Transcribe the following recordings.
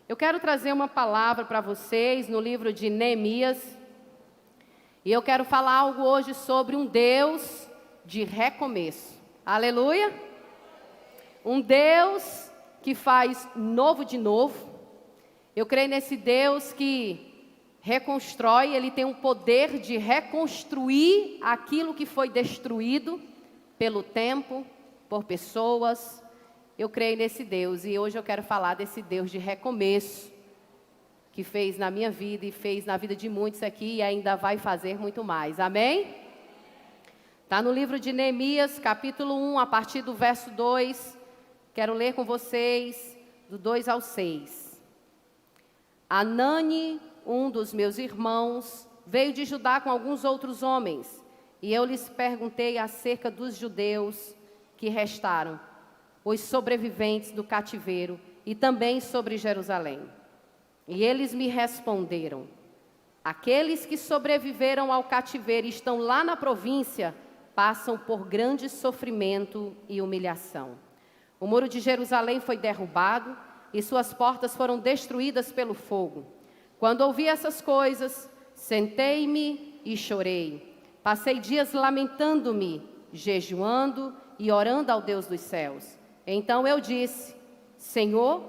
Eu quero trazer uma palavra para vocês no livro de Neemias. E eu quero falar algo hoje sobre um Deus de recomeço. Aleluia! Um Deus que faz novo de novo. Eu creio nesse Deus que reconstrói, Ele tem um poder de reconstruir aquilo que foi destruído pelo tempo, por pessoas. Eu creio nesse Deus e hoje eu quero falar desse Deus de recomeço, que fez na minha vida e fez na vida de muitos aqui e ainda vai fazer muito mais. Amém? Está no livro de Neemias, capítulo 1, a partir do verso 2. Quero ler com vocês do 2 ao 6. Anani, um dos meus irmãos, veio de Judá com alguns outros homens, e eu lhes perguntei acerca dos judeus que restaram, os sobreviventes do cativeiro, e também sobre Jerusalém. E eles me responderam: aqueles que sobreviveram ao cativeiro e estão lá na província, passam por grande sofrimento e humilhação. O muro de Jerusalém foi derrubado, e suas portas foram destruídas pelo fogo. Quando ouvi essas coisas, sentei-me e chorei. Passei dias lamentando-me, jejuando e orando ao Deus dos céus. Então eu disse: Senhor,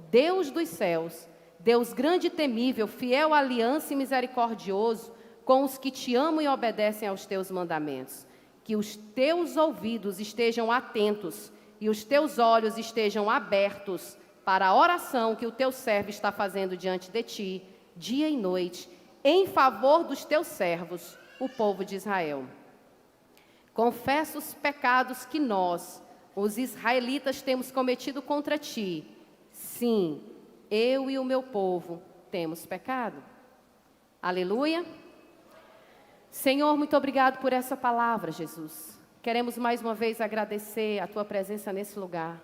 Deus dos céus, Deus grande e temível, fiel à aliança e misericordioso com os que te amam e obedecem aos teus mandamentos, que os teus ouvidos estejam atentos e os teus olhos estejam abertos para a oração que o teu servo está fazendo diante de ti, dia e noite, em favor dos teus servos, o povo de Israel. Confesso os pecados que nós, os israelitas, temos cometido contra ti. Sim, eu e o meu povo temos pecado. Aleluia. Senhor, muito obrigado por essa palavra, Jesus. Queremos mais uma vez agradecer a tua presença nesse lugar.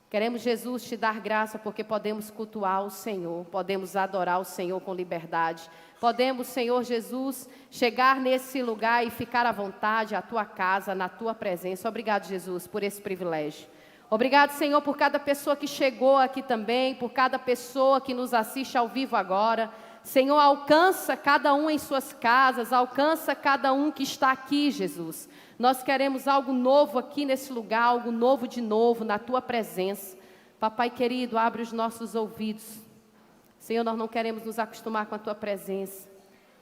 Queremos, Jesus, te dar graça porque podemos cultuar o Senhor, podemos adorar o Senhor com liberdade. Podemos, Senhor Jesus, chegar nesse lugar e ficar à vontade, à tua casa, na tua presença. Obrigado, Jesus, por esse privilégio. Obrigado, Senhor, por cada pessoa que chegou aqui também, por cada pessoa que nos assiste ao vivo agora. Senhor, alcança cada um em suas casas, alcança cada um que está aqui, Jesus. Nós queremos algo novo aqui nesse lugar, algo novo de novo na tua presença. Papai querido, abre os nossos ouvidos. Senhor, nós não queremos nos acostumar com a tua presença.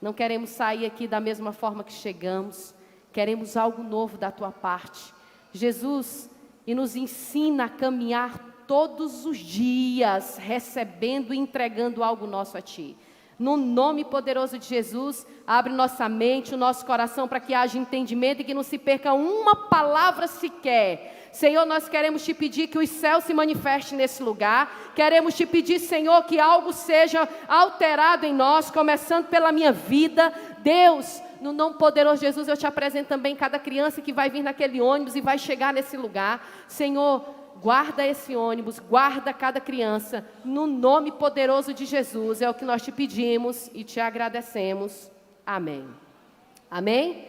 Não queremos sair aqui da mesma forma que chegamos. Queremos algo novo da tua parte. Jesus, e nos ensina a caminhar todos os dias, recebendo e entregando algo nosso a ti. No nome poderoso de Jesus, abre nossa mente, o nosso coração, para que haja entendimento e que não se perca uma palavra sequer. Senhor, nós queremos te pedir que os céus se manifestem nesse lugar. Queremos te pedir, Senhor, que algo seja alterado em nós, começando pela minha vida. Deus, no nome poderoso de Jesus, eu te apresento também cada criança que vai vir naquele ônibus e vai chegar nesse lugar. Senhor, guarda esse ônibus, guarda cada criança, no nome poderoso de Jesus, é o que nós te pedimos e te agradecemos. Amém. Amém?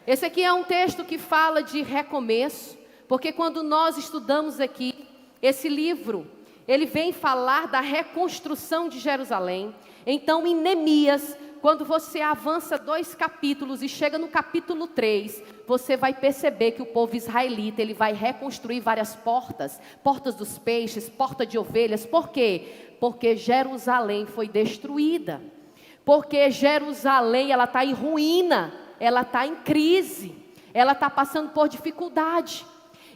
Esse aqui é um texto que fala de recomeço, porque quando nós estudamos aqui, esse livro, ele vem falar da reconstrução de Jerusalém. Então, em Neemias, quando você avança 2 capítulos e chega no capítulo 3, você vai perceber que o povo israelita, ele vai reconstruir várias portas, portas dos peixes, porta de ovelhas. Por quê? Porque Jerusalém foi destruída. Porque Jerusalém, ela está em ruína, ela está em crise, ela está passando por dificuldade.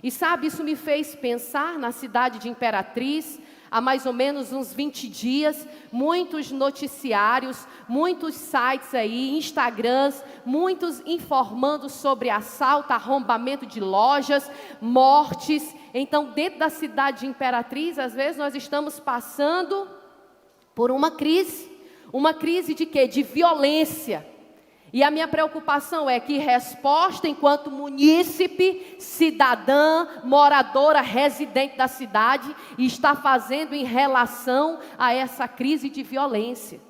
E sabe, isso me fez pensar na cidade de Imperatriz. Há mais ou menos uns 20 dias, muitos noticiários, muitos sites aí, Instagrams, muitos informando sobre assalto, arrombamento de lojas, mortes. Então, dentro da cidade de Imperatriz, às vezes nós estamos passando por uma crise. Uma crise de quê? De violência. E a minha preocupação é que resposta enquanto munícipe, cidadã, moradora, residente da cidade, está fazendo em relação a essa crise de violência.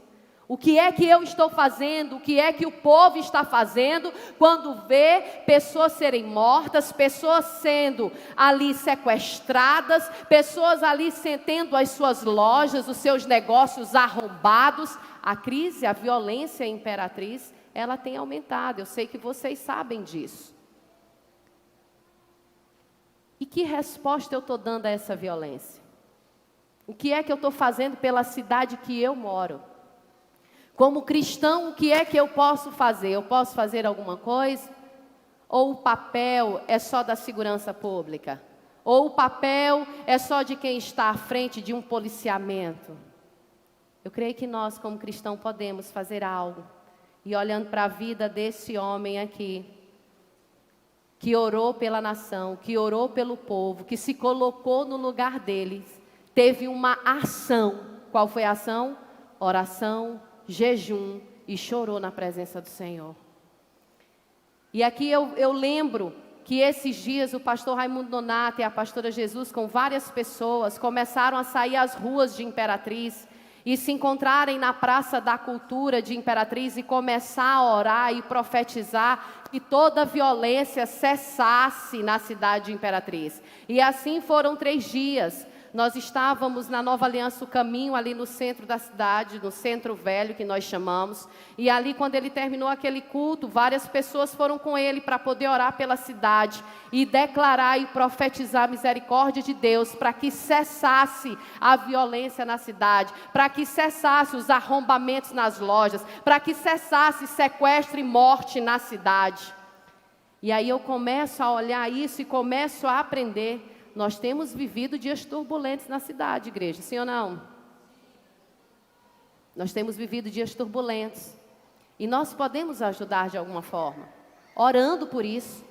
O que é que eu estou fazendo? O que é que o povo está fazendo quando vê pessoas serem mortas, pessoas sendo ali sequestradas, pessoas ali tendo as suas lojas, os seus negócios arrombados? A crise, a violência imperatriz, ela tem aumentado. Eu sei que vocês sabem disso. E que resposta eu estou dando a essa violência? O que é que eu estou fazendo pela cidade que eu moro? Como cristão, o que é que eu posso fazer? Eu posso fazer alguma coisa? Ou o papel é só da segurança pública? Ou o papel é só de quem está à frente de um policiamento? Eu creio que nós, como cristãos, podemos fazer algo. E olhando para a vida desse homem aqui, que orou pela nação, que orou pelo povo, que se colocou no lugar deles, teve uma ação. Qual foi a ação? Oração, jejum, e chorou na presença do Senhor. E aqui eu lembro que esses dias o pastor Raimundo Nonato e a pastora Jesus, com várias pessoas, começaram a sair às ruas de Imperatriz e se encontrarem na Praça da Cultura de Imperatriz e começar a orar e profetizar que toda violência cessasse na cidade de Imperatriz. E assim foram 3 dias. Nós estávamos na Nova Aliança, o Caminho, ali no centro da cidade, no centro velho, que nós chamamos. E ali, quando ele terminou aquele culto, várias pessoas foram com ele para poder orar pela cidade e declarar e profetizar a misericórdia de Deus, para que cessasse a violência na cidade, para que cessasse os arrombamentos nas lojas, para que cessasse sequestro e morte na cidade. E aí eu começo a olhar isso e começo a aprender. Nós temos vivido dias turbulentos na cidade, igreja, sim ou não? Nós temos vivido dias turbulentos. E nós podemos ajudar de alguma forma, orando por isso.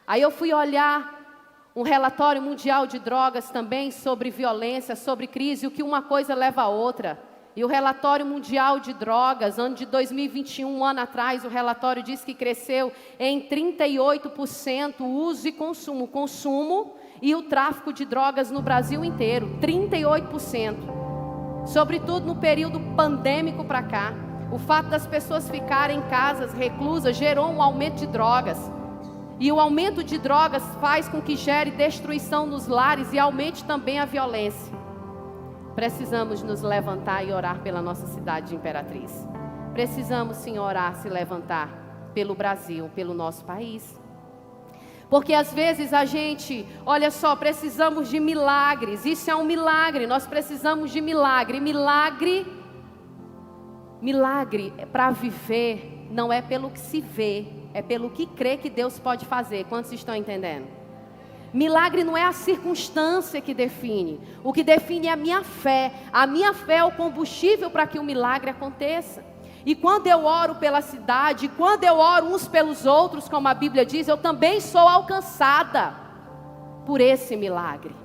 Aí eu fui olhar um relatório mundial de drogas também, sobre violência, sobre crise, o que uma coisa leva a outra. E o relatório mundial de drogas, ano de 2021, um ano atrás, o relatório diz que cresceu em 38% o uso e consumo e o tráfico de drogas no Brasil inteiro, 38%. Sobretudo no período pandêmico para cá. O fato das pessoas ficarem em casas reclusas gerou um aumento de drogas. E o aumento de drogas faz com que gere destruição nos lares e aumente também a violência. Precisamos nos levantar e orar pela nossa cidade de Imperatriz. Precisamos sim orar, se levantar pelo Brasil, pelo nosso país. Porque às vezes a gente, olha só, precisamos de milagres. Isso é um milagre, nós precisamos de milagre. Milagre para viver não é pelo que se vê, é pelo que crê que Deus pode fazer. Quantos estão entendendo? Milagre não é a circunstância que define. O que define é a minha fé. A minha fé é o combustível para que o milagre aconteça. E quando eu oro pela cidade, quando eu oro uns pelos outros, como a Bíblia diz, eu também sou alcançada por esse milagre.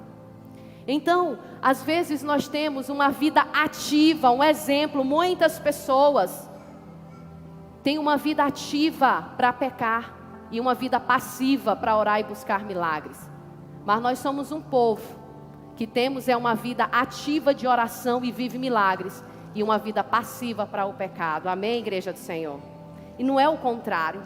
Então, às vezes nós temos uma vida ativa, um exemplo, muitas pessoas têm uma vida ativa para pecar e uma vida passiva para orar e buscar milagres. Mas nós somos um povo que temos uma vida ativa de oração e vive milagres, e uma vida passiva para o pecado. Amém, igreja do Senhor? E não é o contrário.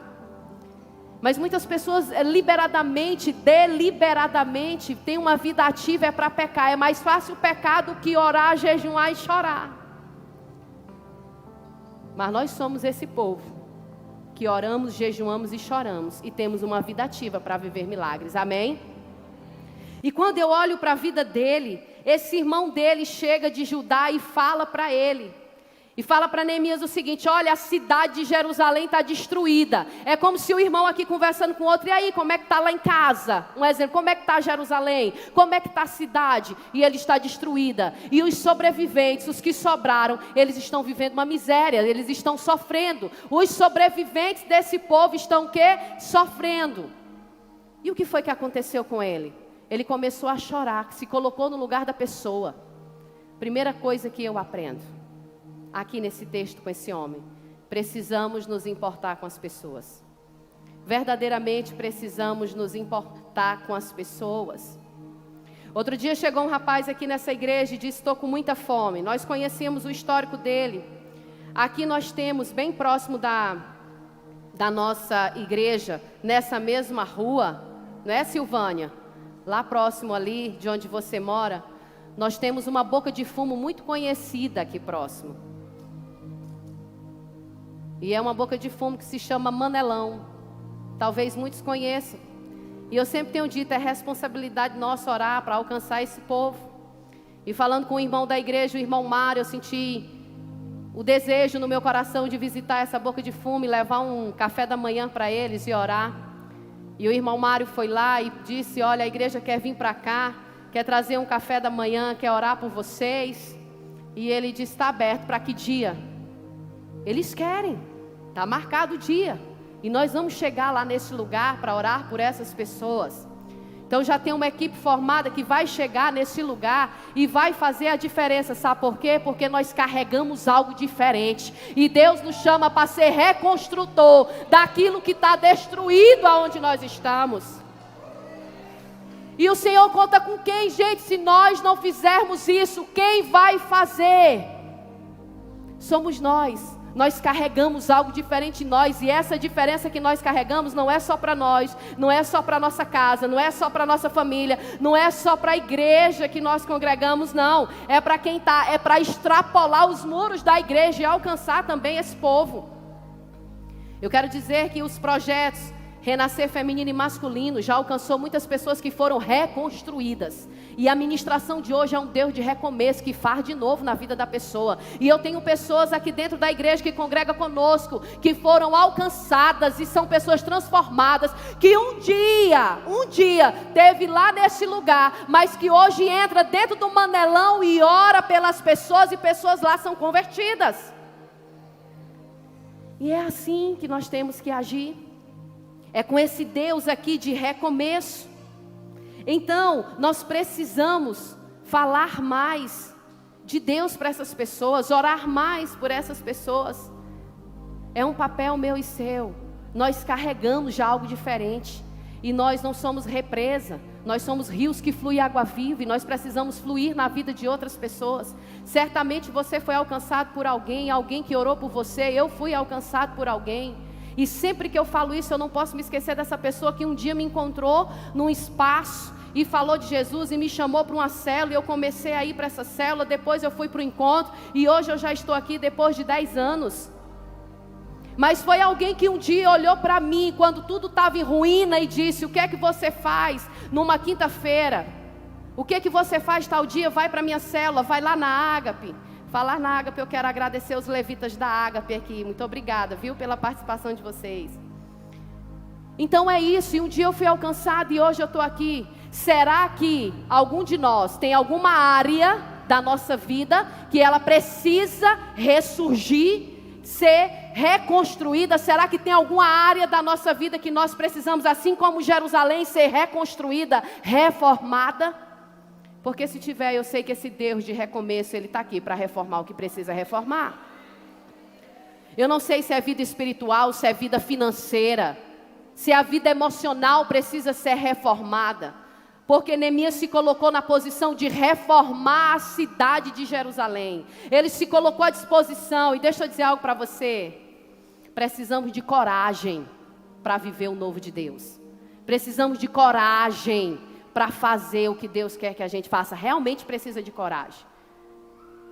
Mas muitas pessoas deliberadamente têm uma vida ativa para pecar. É mais fácil pecar do que orar, jejuar e chorar. Mas nós somos esse povo que oramos, jejuamos e choramos, e temos uma vida ativa para viver milagres. Amém? E quando eu olho para a vida dele, esse irmão dele chega de Judá e fala para ele. E fala para Neemias o seguinte: olha, a cidade de Jerusalém está destruída. É como se o irmão aqui conversando com o outro: e aí, como é que está lá em casa? Um exemplo: como é que está Jerusalém? Como é que está a cidade? E ele está destruída. E os sobreviventes, os que sobraram, eles estão vivendo uma miséria, eles estão sofrendo. Os sobreviventes desse povo estão o quê? Sofrendo. E o que foi que aconteceu com ele? Ele começou a chorar, se colocou no lugar da pessoa. Primeira coisa que eu aprendo aqui nesse texto com esse homem: precisamos nos importar com as pessoas. Verdadeiramente precisamos nos importar com as pessoas. Outro dia chegou um rapaz aqui nessa igreja e disse: estou com muita fome. Nós conhecíamos o histórico dele. Aqui nós temos, bem próximo da nossa igreja, nessa mesma rua, não é, Silvânia? Lá próximo ali, de onde você mora, nós temos uma boca de fumo muito conhecida aqui próximo. E é uma boca de fumo que se chama Manelão. Talvez muitos conheçam. E eu sempre tenho dito, é responsabilidade nossa orar para alcançar esse povo. E falando com o irmão da igreja, o irmão Mário, eu senti o desejo no meu coração de visitar essa boca de fumo e levar um café da manhã para eles e orar. E o irmão Mário foi lá e disse, olha, a igreja quer vir para cá, quer trazer um café da manhã, quer orar por vocês. E ele disse, está aberto, para que dia? Eles querem, está marcado o dia. E nós vamos chegar lá nesse lugar para orar por essas pessoas. Então já tem uma equipe formada que vai chegar nesse lugar e vai fazer a diferença. Sabe por quê? Porque nós carregamos algo diferente. E Deus nos chama para ser reconstrutor daquilo que está destruído aonde nós estamos. E o Senhor conta com quem, gente? Se nós não fizermos isso, quem vai fazer? Somos nós. Nós carregamos algo diferente em nós, e essa diferença que nós carregamos não é só para nós, não é só para nossa casa, não é só para nossa família, não é só para a igreja que nós congregamos, não. É para quem está, é para extrapolar os muros da igreja e alcançar também esse povo. Eu quero dizer que os projetos Renascer Feminino e Masculino já alcançou muitas pessoas que foram reconstruídas. E a ministração de hoje é um Deus de recomeço, que faz de novo na vida da pessoa. E eu tenho pessoas aqui dentro da igreja que congregam conosco, que foram alcançadas e são pessoas transformadas, que um dia teve lá nesse lugar, mas que hoje entra dentro do Manelão e ora pelas pessoas, e pessoas lá são convertidas. E é assim que nós temos que agir. É com esse Deus aqui de recomeço. Então, nós precisamos falar mais de Deus para essas pessoas, orar mais por essas pessoas. É um papel meu e seu. Nós carregamos já algo diferente. E nós não somos represa, nós somos rios que fluem água viva, e nós precisamos fluir na vida de outras pessoas. Certamente você foi alcançado por alguém, alguém que orou por você, eu fui alcançado por alguém. E sempre que eu falo isso, eu não posso me esquecer dessa pessoa que um dia me encontrou num espaço e falou de Jesus e me chamou para uma célula, e eu comecei a ir para essa célula, depois eu fui para o encontro, e hoje eu já estou aqui depois de 10 anos. Mas foi alguém que um dia olhou para mim, quando tudo estava em ruína, e disse, o que é que você faz numa quinta-feira? O que é que você faz tal dia? Vai para a minha célula, vai lá na Ágape. Falar na Ágape, eu quero agradecer os levitas da Ágape aqui. Muito obrigada, viu, pela participação de vocês. Então é isso, e um dia eu fui alcançado e hoje eu estou aqui. Será que algum de nós tem alguma área da nossa vida que ela precisa ressurgir, ser reconstruída? Será que tem alguma área da nossa vida que nós precisamos, assim como Jerusalém, ser reconstruída, reformada? Porque se tiver, eu sei que esse Deus de recomeço, Ele está aqui para reformar o que precisa reformar. Eu não sei se é vida espiritual, se é vida financeira, se a vida emocional precisa ser reformada. Porque Neemias se colocou na posição de reformar a cidade de Jerusalém. Ele se colocou à disposição. E deixa eu dizer algo para você. Precisamos de coragem para viver o novo de Deus. Precisamos de coragem para fazer o que Deus quer que a gente faça. Realmente precisa de coragem.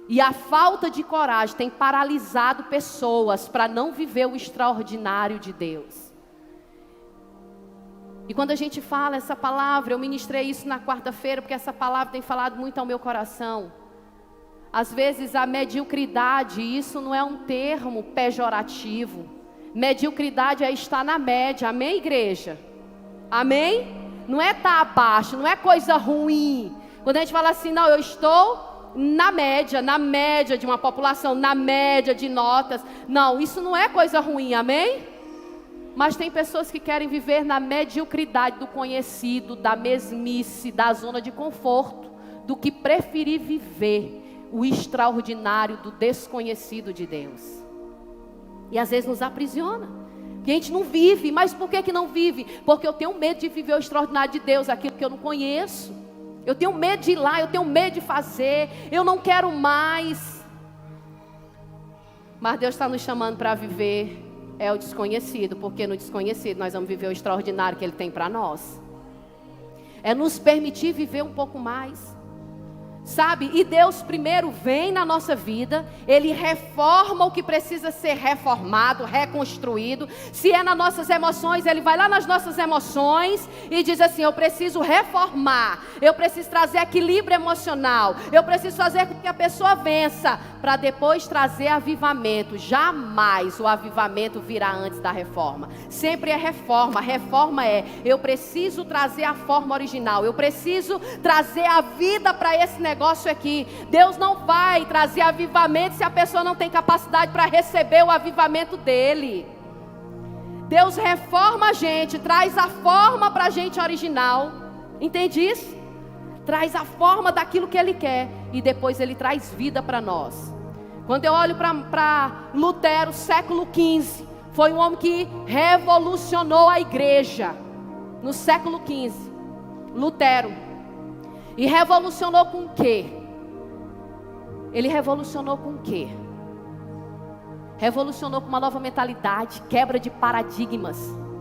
E a falta de coragem tem paralisado pessoas para não viver o extraordinário de Deus. E quando a gente fala essa palavra, eu ministrei isso na quarta-feira, porque essa palavra tem falado muito ao meu coração. Às vezes a mediocridade, isso não é um termo pejorativo. Mediocridade é estar na média, amém, igreja? Amém? Não é estar abaixo, não é coisa ruim. Quando a gente fala assim, não, eu estou na média de uma população, na média de notas. Não, isso não é coisa ruim, amém? Mas tem pessoas que querem viver na mediocridade do conhecido, da mesmice, da zona de conforto, do que preferir viver o extraordinário do desconhecido de Deus. E às vezes nos aprisiona. Que a gente não vive, mas por que não vive? Porque eu tenho medo de viver o extraordinário de Deus, aquilo que eu não conheço. Eu tenho medo de ir lá, eu tenho medo de fazer, eu não quero mais. Mas Deus está nos chamando para viver o desconhecido, porque no desconhecido nós vamos viver o extraordinário que Ele tem para nós. É nos permitir viver um pouco mais. Sabe? E Deus primeiro vem na nossa vida, Ele reforma o que precisa ser reformado, reconstruído. Se é nas nossas emoções, Ele vai lá nas nossas emoções e diz assim: eu preciso reformar, eu preciso trazer equilíbrio emocional, eu preciso fazer com que a pessoa vença, para depois trazer avivamento. Jamais o avivamento virá antes da reforma. Sempre é reforma. Reforma eu preciso trazer a forma original, eu preciso trazer a vida para esse negócio aqui. Deus não vai trazer avivamento se a pessoa não tem capacidade para receber o avivamento dele. Deus reforma a gente, traz a forma para a gente original. Entende isso? Traz a forma daquilo que Ele quer e depois Ele traz vida para nós. Quando eu olho para Lutero, século XV, foi um homem que revolucionou a igreja. No século XV, Lutero. E revolucionou com o quê? Ele revolucionou com o quê? Revolucionou com uma nova mentalidade, quebra de paradigmas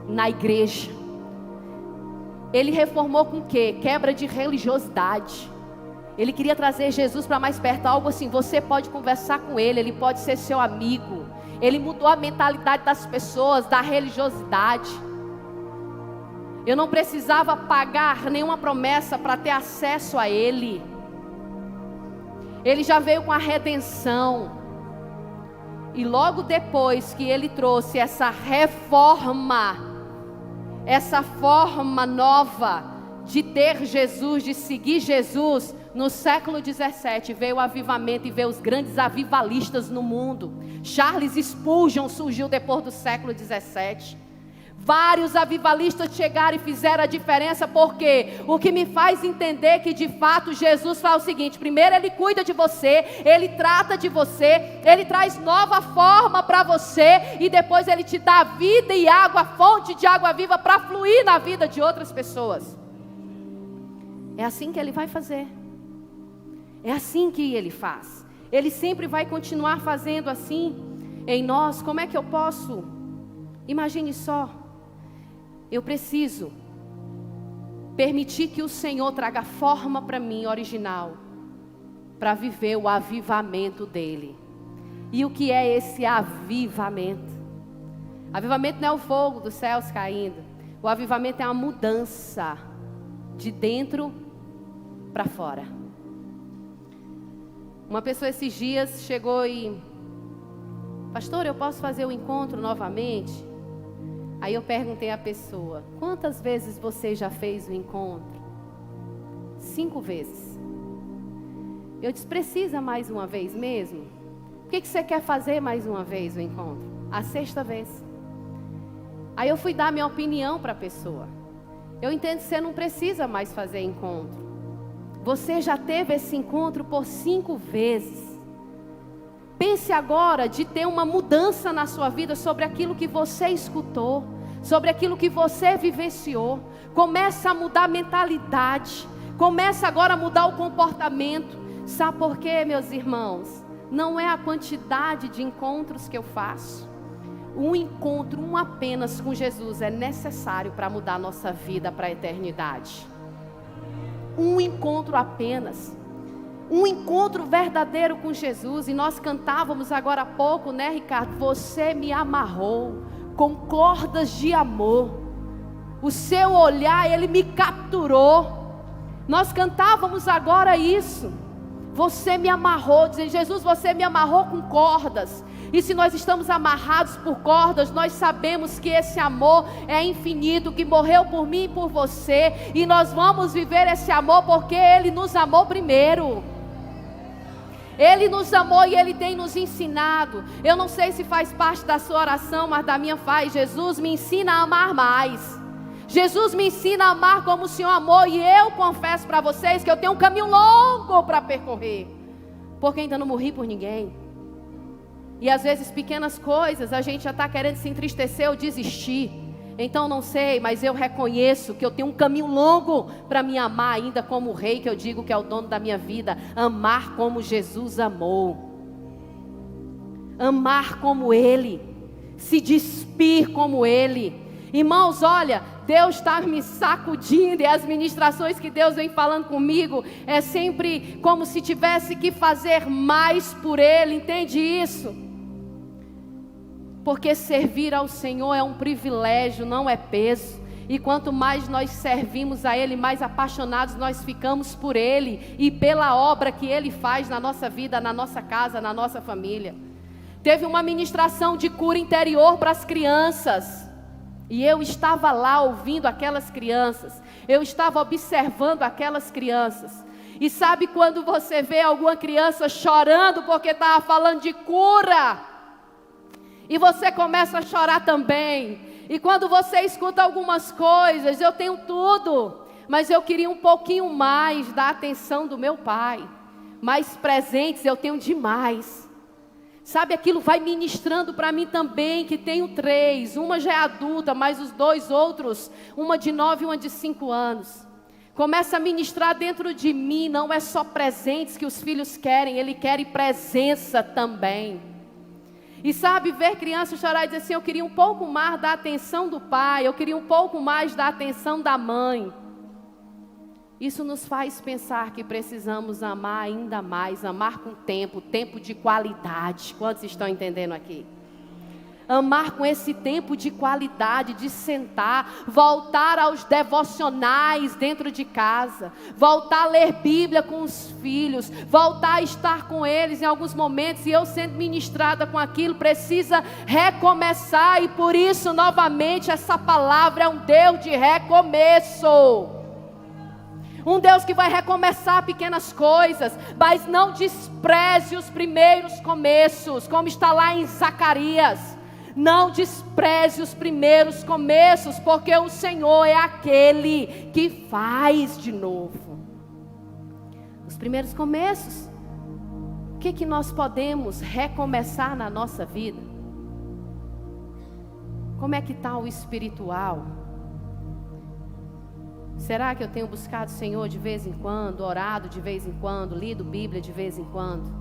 na igreja. Ele reformou com o quê? Quebra de religiosidade. Ele queria trazer Jesus para mais perto, algo assim: você pode conversar com Ele, Ele pode ser seu amigo. Ele mudou a mentalidade das pessoas, da religiosidade. Eu não precisava pagar nenhuma promessa para ter acesso a Ele. Ele já veio com a redenção. E logo depois que Ele trouxe essa reforma, essa forma nova de ter Jesus, de seguir Jesus, no século 17 veio o avivamento e veio os grandes avivalistas no mundo. Charles Spurgeon surgiu depois do século 17. Vários avivalistas chegaram e fizeram a diferença, porque o que me faz entender que de fato Jesus faz o seguinte: primeiro Ele cuida de você, Ele trata de você, Ele traz nova forma para você, e depois Ele te dá vida e água, fonte de água viva para fluir na vida de outras pessoas. É assim que Ele vai fazer. É assim que Ele faz. Ele sempre vai continuar fazendo assim em nós. Como é que eu posso? Imagine só. Eu preciso permitir que o Senhor traga forma para mim original, para viver o avivamento dEle. E o que é esse avivamento? Avivamento não é o fogo dos céus caindo. O avivamento é uma mudança de dentro para fora. Uma pessoa esses dias chegou e: pastor, eu posso fazer o encontro novamente? Aí eu perguntei à pessoa: quantas vezes você já fez o encontro? 5 vezes. Eu disse: precisa mais uma vez mesmo? Por que você quer fazer mais uma vez o encontro? A 6ª vez. Aí eu fui dar minha opinião para a pessoa. Eu entendo que você não precisa mais fazer encontro. Você já teve esse encontro por 5 vezes. Pense agora de ter uma mudança na sua vida sobre aquilo que você escutou, sobre aquilo que você vivenciou. Começa a mudar a mentalidade. Começa agora a mudar o comportamento. Sabe por quê, meus irmãos? Não é a quantidade de encontros que eu faço. Um encontro, um apenas com Jesus é necessário para mudar a nossa vida para a eternidade. Um encontro apenas. Um encontro verdadeiro com Jesus. E nós cantávamos agora há pouco, né, Ricardo? Você me amarrou com cordas de amor. O seu olhar, ele me capturou. Nós cantávamos agora isso. Você me amarrou, dizendo: Jesus, você me amarrou com cordas. E se nós estamos amarrados por cordas, nós sabemos que esse amor é infinito, que morreu por mim e por você. E nós vamos viver esse amor porque Ele nos amou primeiro. Ele nos amou e Ele tem nos ensinado. Eu não sei se faz parte da sua oração, mas da minha faz. Jesus, me ensina a amar mais. Jesus, me ensina a amar como o Senhor amou. E eu confesso para vocês que eu tenho um caminho longo para percorrer, porque ainda não morri por ninguém. E às vezes pequenas coisas a gente já está querendo se entristecer ou desistir. Então não sei, mas eu reconheço que eu tenho um caminho longo para me amar ainda como o rei que eu digo que é o dono da minha vida. Amar como Jesus amou. amar como Ele, se despir como Ele. Irmãos, olha, Deus está me sacudindo, e as ministrações que Deus vem falando comigo, é sempre como se tivesse que fazer mais por Ele, entende isso? Porque servir ao Senhor é um privilégio, não é peso. E quanto mais nós servimos a Ele, mais apaixonados nós ficamos por Ele e pela obra que Ele faz na nossa vida, na nossa casa, na nossa família. Teve uma ministração de cura interior para as crianças, e eu estava lá ouvindo aquelas crianças, eu estava observando aquelas crianças. E sabe quando você vê alguma criança chorando porque estava falando de cura, e você começa a chorar também? E quando você escuta algumas coisas, eu tenho tudo, mas eu queria um pouquinho mais da atenção do meu pai. Mais presentes eu tenho demais. Sabe, aquilo vai ministrando para mim também, que tenho 3, uma já é adulta, mas os 2 outros, uma de 9 e uma de 5 anos. Começa a ministrar dentro de mim, não é só presentes que os filhos querem, ele quer presença também. E sabe, ver criança chorar e dizer assim, eu queria um pouco mais da atenção do pai, eu queria um pouco mais da atenção da mãe. Isso nos faz pensar que precisamos amar ainda mais, amar com tempo de qualidade. Quantos estão entendendo aqui? Amar com esse tempo de qualidade, de sentar, voltar aos devocionais dentro de casa, voltar a ler Bíblia com os filhos, voltar a estar com eles em alguns momentos, e eu sendo ministrada com aquilo, precisa recomeçar, e por isso novamente essa palavra é um Deus de recomeço. Um Deus que vai recomeçar pequenas coisas, mas não despreze os primeiros começos, como está lá em Zacarias. Não despreze os primeiros começos, porque o Senhor é aquele que faz de novo. Os primeiros começos. O que nós podemos recomeçar na nossa vida? Como é que está o espiritual? Será que eu tenho buscado o Senhor de vez em quando, orado de vez em quando, lido Bíblia de vez em quando?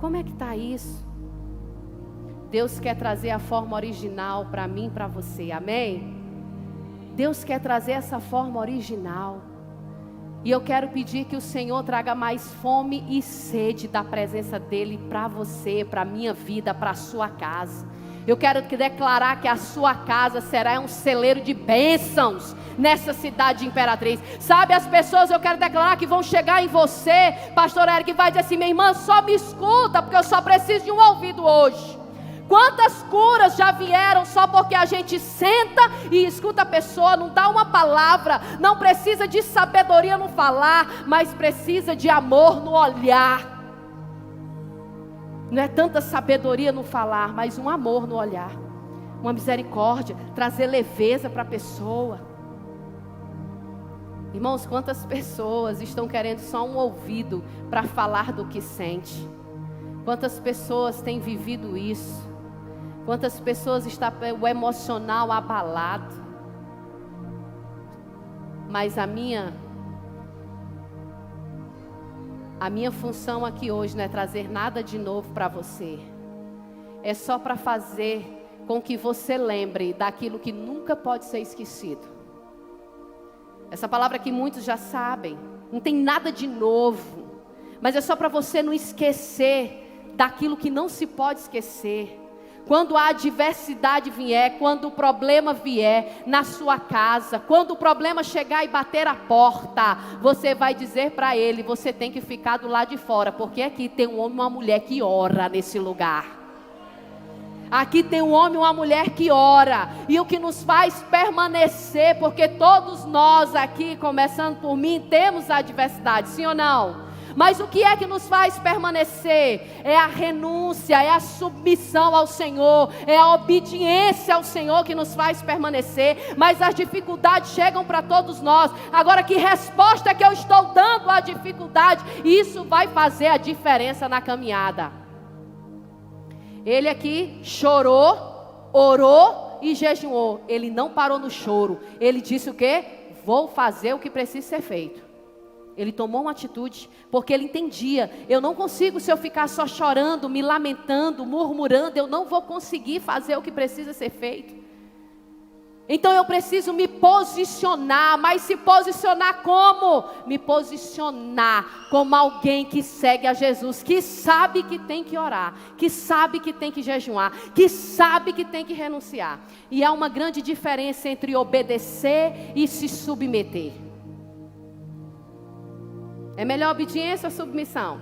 Como é que está isso? Deus quer trazer a forma original para mim e para você, amém? Deus quer trazer essa forma original. E eu quero pedir que o Senhor traga mais fome e sede da presença dEle para você, para a minha vida, para a sua casa. Eu quero declarar que a sua casa será um celeiro de bênçãos nessa cidade de Imperatriz. Sabe, as pessoas, eu quero declarar que vão chegar em você, pastor Eric, vai dizer assim, minha irmã, só me escuta, porque eu só preciso de um ouvido hoje. Quantas curas já vieram só porque a gente senta e escuta a pessoa, não dá uma palavra, não precisa de sabedoria no falar, mas precisa de amor no olhar. Não é tanta sabedoria no falar, mas um amor no olhar, uma misericórdia, trazer leveza para a pessoa. Irmãos, quantas pessoas estão querendo só um ouvido para falar do que sente? Quantas pessoas têm vivido isso? Quantas pessoas estão o emocional abalado? Mas a minha função aqui hoje não é trazer nada de novo para você. É só para fazer com que você lembre daquilo que nunca pode ser esquecido. Essa palavra que muitos já sabem, não tem nada de novo, mas é só para você não esquecer daquilo que não se pode esquecer. Quando a adversidade vier, quando o problema vier na sua casa, quando o problema chegar e bater a porta, você vai dizer para ele, você tem que ficar do lado de fora, porque aqui tem um homem e uma mulher que ora nesse lugar. Aqui tem um homem e uma mulher que ora, e o que nos faz permanecer, porque todos nós aqui, começando por mim, temos adversidade, sim ou não? Mas o que é que nos faz permanecer? É a renúncia, é a submissão ao Senhor, é a obediência ao Senhor que nos faz permanecer. Mas as dificuldades chegam para todos nós. Agora, que resposta que eu estou dando à dificuldade? Isso vai fazer a diferença na caminhada. Ele aqui chorou, orou e jejuou. Ele não parou no choro. Ele disse o quê? Vou fazer o que precisa ser feito. Ele tomou uma atitude, porque ele entendia, eu não consigo, se eu ficar só chorando, me lamentando, murmurando, eu não vou conseguir fazer o que precisa ser feito. Então eu preciso me posicionar, mas se posicionar como? Me posicionar como alguém que segue a Jesus, que sabe que tem que orar, que sabe que tem que jejuar, que sabe que tem que renunciar. E há uma grande diferença entre obedecer e se submeter. É melhor obediência ou submissão?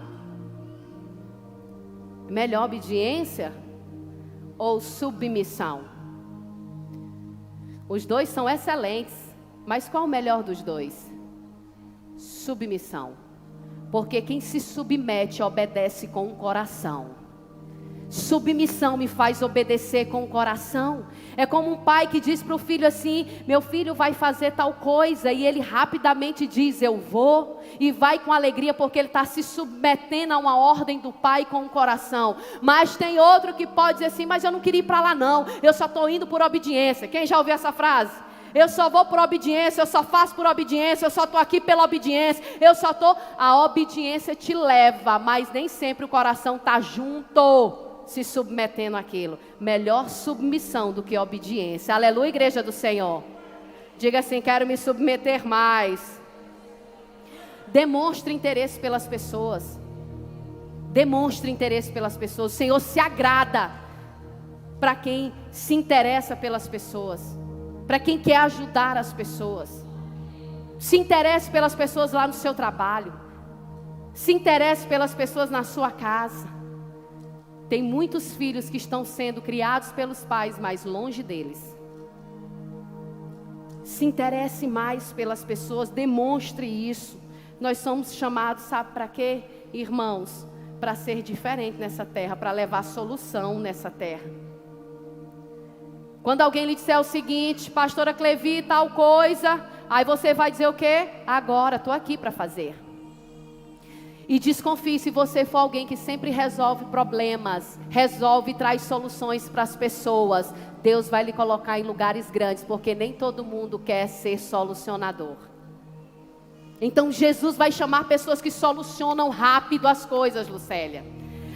É melhor obediência ou submissão? Os dois são excelentes, mas qual o melhor dos dois? Submissão. Porque quem se submete obedece com o coração. Submissão me faz obedecer com o coração. É como um pai que diz para o filho assim: meu filho vai fazer tal coisa, e ele rapidamente diz, eu vou, e vai com alegria, porque ele está se submetendo a uma ordem do pai com o coração. Mas tem outro que pode dizer assim, mas eu não queria ir para lá não, eu só estou indo por obediência. Quem já ouviu essa frase? Eu só vou por obediência, eu só faço por obediência, eu só estou aqui pela obediência, eu só estou... A obediência te leva, mas nem sempre o coração está junto, se submetendo àquilo. Melhor submissão do que obediência. Aleluia, igreja do Senhor. Diga assim, quero me submeter mais. Demonstre interesse pelas pessoas. Demonstre interesse pelas pessoas. O Senhor se agrada para quem se interessa pelas pessoas, para quem quer ajudar as pessoas. Se interesse pelas pessoas lá no seu trabalho. Se interesse pelas pessoas na sua casa. Tem muitos filhos que estão sendo criados pelos pais, mas longe deles. Se interesse mais pelas pessoas, demonstre isso. Nós somos chamados, sabe para quê, irmãos? Para ser diferente nessa terra, para levar solução nessa terra. Quando alguém lhe disser o seguinte, pastora Clevi, tal coisa, aí você vai dizer o quê? Agora, estou aqui para fazer. E desconfie, se você for alguém que sempre resolve problemas, resolve e traz soluções para as pessoas, Deus vai lhe colocar em lugares grandes, porque nem todo mundo quer ser solucionador. Então Jesus vai chamar pessoas que solucionam rápido as coisas, Lucélia.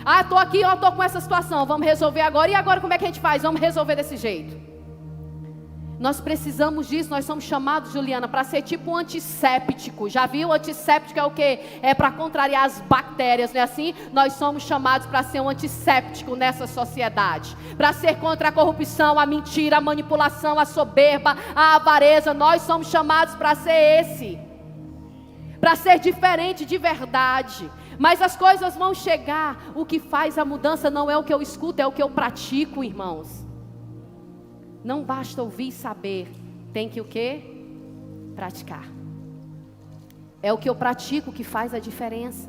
Ah, estou aqui, estou com essa situação, vamos resolver agora. E agora como é que a gente faz? Vamos resolver desse jeito. Nós precisamos disso, nós somos chamados, Juliana, para ser tipo um antisséptico. Já viu? O antisséptico é o quê? É para contrariar as bactérias, não é assim? Nós somos chamados para ser um antisséptico nessa sociedade. Para ser contra a corrupção, a mentira, a manipulação, a soberba, a avareza. Nós somos chamados para ser esse. Para ser diferente de verdade. Mas as coisas vão chegar. O que faz a mudança não é o que eu escuto, é o que eu pratico, irmãos. Não basta ouvir e saber, tem que o quê? Praticar. É o que eu pratico que faz a diferença.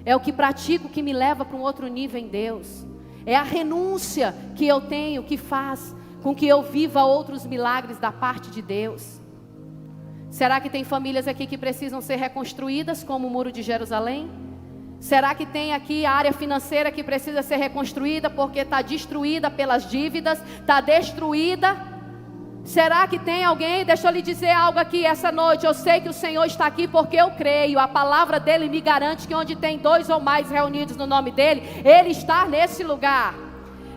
É o que pratico que me leva para um outro nível em Deus. É a renúncia que eu tenho que faz com que eu viva outros milagres da parte de Deus. Será que tem famílias aqui que precisam ser reconstruídas como o Muro de Jerusalém? Será que tem aqui a área financeira que precisa ser reconstruída porque está destruída pelas dívidas, está destruída? Será que tem alguém? Deixa eu lhe dizer algo aqui essa noite. Eu sei que o Senhor está aqui porque eu creio. A palavra dele me garante que onde tem 2 ou mais reunidos no nome dele, ele está nesse lugar.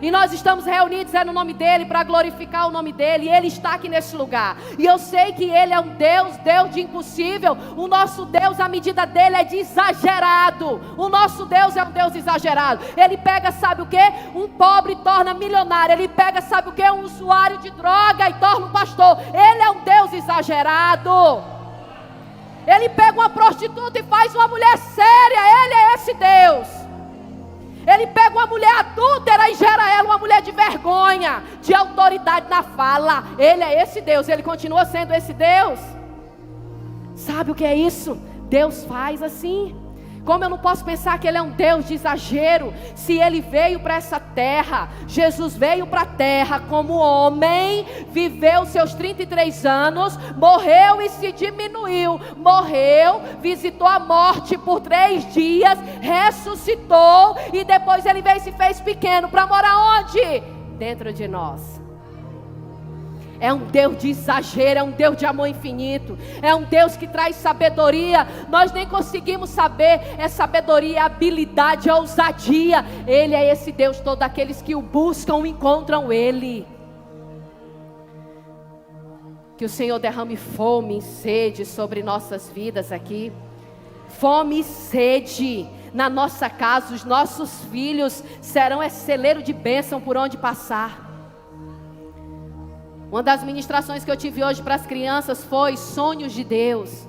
E nós estamos reunidos no nome dele para glorificar o nome dele. E ele está aqui nesse lugar. E eu sei que ele é um Deus, Deus de impossível. O nosso Deus, a medida dele é de exagerado. O nosso Deus é um Deus exagerado. Ele pega, sabe o que? Um pobre torna milionário. Ele pega, sabe o que? Um usuário de droga e torna um pastor. Ele é um Deus exagerado. Ele pega uma prostituta e faz uma mulher séria. Ele é esse Deus. Ele pega uma mulher adúltera e gera ela uma mulher de vergonha, de autoridade na fala. Ele é esse Deus, ele continua sendo esse Deus. Sabe o que é isso? Deus faz assim. Como eu não posso pensar que ele é um Deus de exagero, se ele veio para essa terra, Jesus veio para a terra como homem, viveu seus 33 anos, morreu e se diminuiu, morreu, visitou a morte por 3 dias, ressuscitou e depois ele veio e se fez pequeno para morar onde? Dentro de nós. É um Deus de exagero, é um Deus de amor infinito, é um Deus que traz sabedoria. Nós nem conseguimos saber, é sabedoria, habilidade, ousadia. Ele é esse Deus, todos aqueles que o buscam encontram Ele. Que o Senhor derrame fome e sede sobre nossas vidas aqui. Fome e sede na nossa casa. Os nossos filhos serão esse celeiro de bênção por onde passar. Uma das ministrações que eu tive hoje para as crianças foi sonhos de Deus.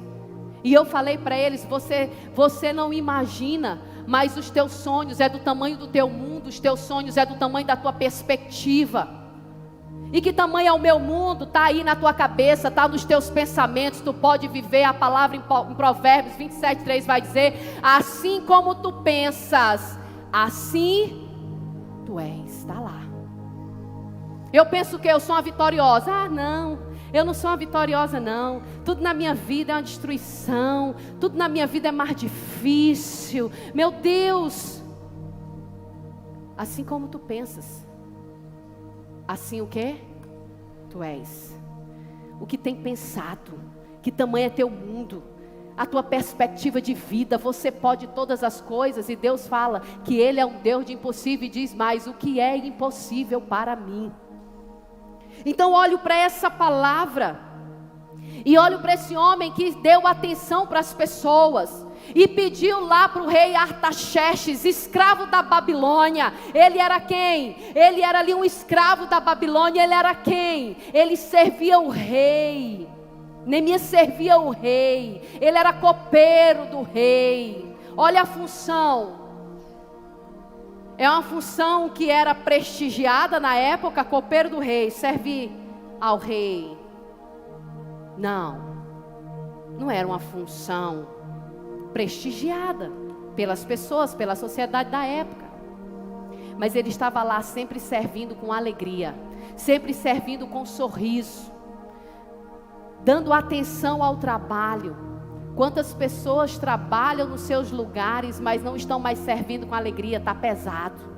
E eu falei para eles, você não imagina, mas os teus sonhos é do tamanho do teu mundo, os teus sonhos é do tamanho da tua perspectiva. E que tamanho é o meu mundo? Está aí na tua cabeça, está nos teus pensamentos. Tu pode viver. A palavra em Provérbios 27:3 vai dizer: assim como tu pensas, assim tu és. Está lá. Eu penso que eu sou uma vitoriosa. Ah, não, eu não sou uma vitoriosa, não. Tudo na minha vida é uma destruição. Tudo na minha vida é mais difícil. Meu Deus. Assim como tu pensas, assim o que? Tu és. O que tem pensado? Que tamanho é teu mundo? A tua perspectiva de vida. Você pode todas as coisas. E Deus fala que Ele é um Deus de impossível. E diz mais: o que é impossível para mim? Então olho para essa palavra. E olho para esse homem que deu atenção para as pessoas. E pediu lá para o rei Artaxerxes, escravo da Babilônia. Ele era quem? Ele era ali um escravo da Babilônia. Ele era quem? Ele servia o rei. Neemias servia o rei. Ele era copeiro do rei. Olha a função. É uma função que era prestigiada na época. Copeiro do rei, servir ao rei. Não era uma função prestigiada pelas pessoas, pela sociedade da época. Mas ele estava lá sempre servindo com alegria, sempre servindo com sorriso, dando atenção ao trabalho. Quantas pessoas trabalham nos seus lugares, mas não estão mais servindo com alegria? Está pesado.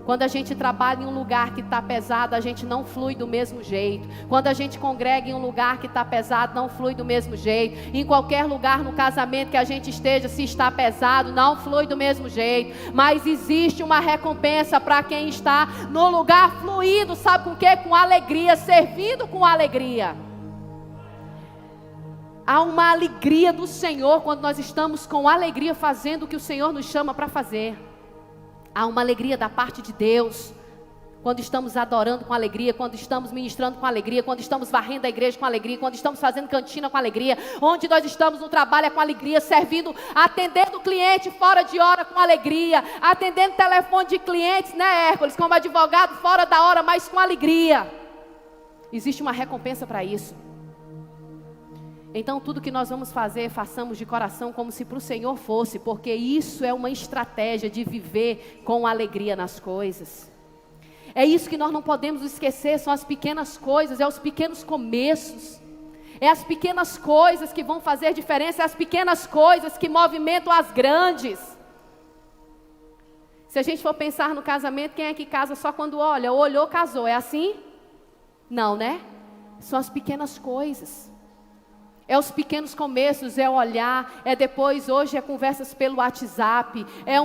Quando a gente trabalha em um lugar que está pesado, a gente não flui do mesmo jeito. Quando a gente congrega em um lugar que está pesado, não flui do mesmo jeito. Em qualquer lugar no casamento que a gente esteja, se está pesado, não flui do mesmo jeito. Mas existe uma recompensa para quem está no lugar fluido, sabe com o quê? Com alegria, servindo com alegria. Há uma alegria do Senhor quando nós estamos com alegria fazendo o que o Senhor nos chama para fazer. Há uma alegria da parte de Deus quando estamos adorando com alegria, quando estamos ministrando com alegria, quando estamos varrendo a igreja com alegria, quando estamos fazendo cantina com alegria, onde nós estamos no trabalho é com alegria, servindo, atendendo o cliente fora de hora com alegria, atendendo telefone de clientes, né, Hércules, como advogado fora da hora, mas com alegria. Existe uma recompensa para isso. Então tudo que nós vamos fazer, façamos de coração como se para o Senhor fosse, porque isso é uma estratégia de viver com alegria nas coisas. É isso que nós não podemos esquecer, são as pequenas coisas, é os pequenos começos. É as pequenas coisas que vão fazer diferença, é as pequenas coisas que movimentam as grandes. Se a gente for pensar no casamento, quem é que casa só quando olha? Olhou, casou, é assim? Não, né? São as pequenas coisas. É os pequenos começos, é olhar, é depois, hoje é conversas pelo WhatsApp, é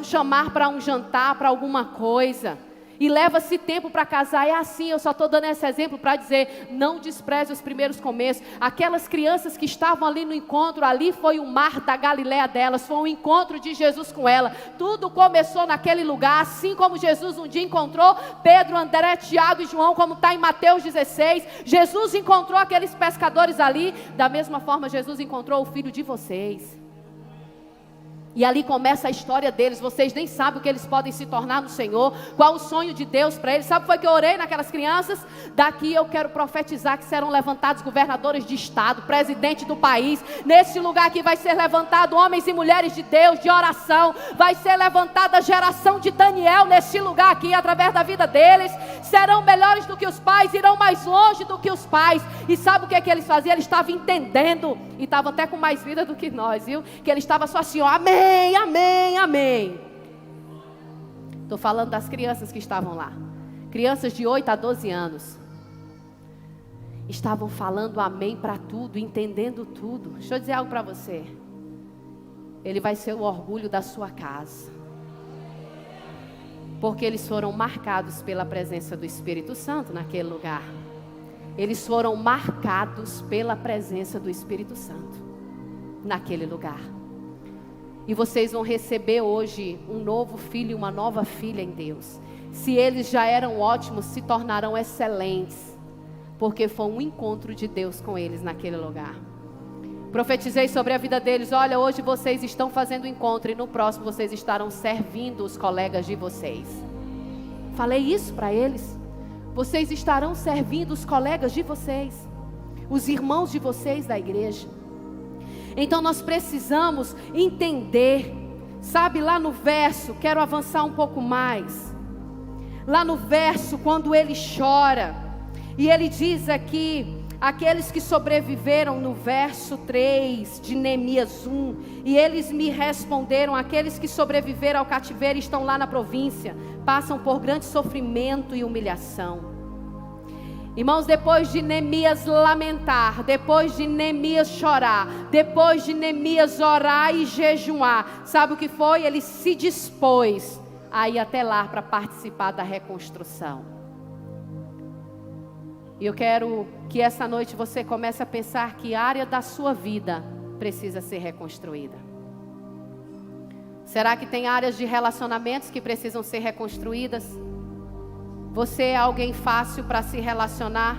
chamar para um jantar, para alguma coisa. E leva-se tempo para casar, é assim, eu só estou dando esse exemplo para dizer, não despreze os primeiros começos. Aquelas crianças que estavam ali no encontro, ali foi o mar da Galileia delas, foi um encontro de Jesus com ela. Tudo começou naquele lugar, assim como Jesus um dia encontrou Pedro, André, Tiago e João, como está em Mateus 16. Jesus encontrou aqueles pescadores ali, da mesma forma Jesus encontrou o filho de vocês. E ali começa a história deles. Vocês nem sabem o que eles podem se tornar no Senhor. Qual o sonho de Deus para eles. Sabe o que foi que eu orei naquelas crianças? Daqui eu quero profetizar que serão levantados governadores de estado, presidente do país. Nesse lugar aqui vai ser levantado homens e mulheres de Deus, de oração. Vai ser levantada a geração de Daniel nesse lugar aqui, através da vida deles. Serão melhores do que os pais, irão mais longe do que os pais. E sabe o que é que eles faziam? Eles estavam entendendo. E estavam até com mais vida do que nós, viu? Que eles estavam só assim, ó, amém, amém, amém. Estou falando das crianças que estavam lá. Crianças de 8 a 12 anos. estavam falando amém para tudo, entendendo tudo. Deixa eu dizer algo para você. Ele vai ser o orgulho da sua casa. Porque eles foram marcados pela presença do Espírito Santo naquele lugar. Eles foram marcados pela presença do Espírito Santo naquele lugar. E vocês vão receber hoje um novo filho e uma nova filha em Deus. Se eles já eram ótimos, se tornarão excelentes. Porque foi um encontro de Deus com eles naquele lugar. Profetizei sobre a vida deles. Olha, hoje vocês estão fazendo encontro e no próximo vocês estarão servindo os colegas de vocês. Falei isso para eles. Vocês estarão servindo os colegas de vocês, os irmãos de vocês da igreja. Então nós precisamos entender, sabe, lá no verso, quero avançar um pouco mais. Lá no verso, quando ele chora, e ele diz aqui, aqueles que sobreviveram no verso 3 de Neemias 1, e eles me responderam, aqueles que sobreviveram ao cativeiro estão lá na província, passam por grande sofrimento e humilhação. Irmãos, depois de Neemias lamentar, depois de Neemias chorar, depois de Neemias orar e jejuar, sabe o que foi? Ele se dispôs a ir até lá para participar da reconstrução. E eu quero que essa noite você comece a pensar que área da sua vida precisa ser reconstruída. Será que tem áreas de relacionamentos que precisam ser reconstruídas? Você é alguém fácil para se relacionar?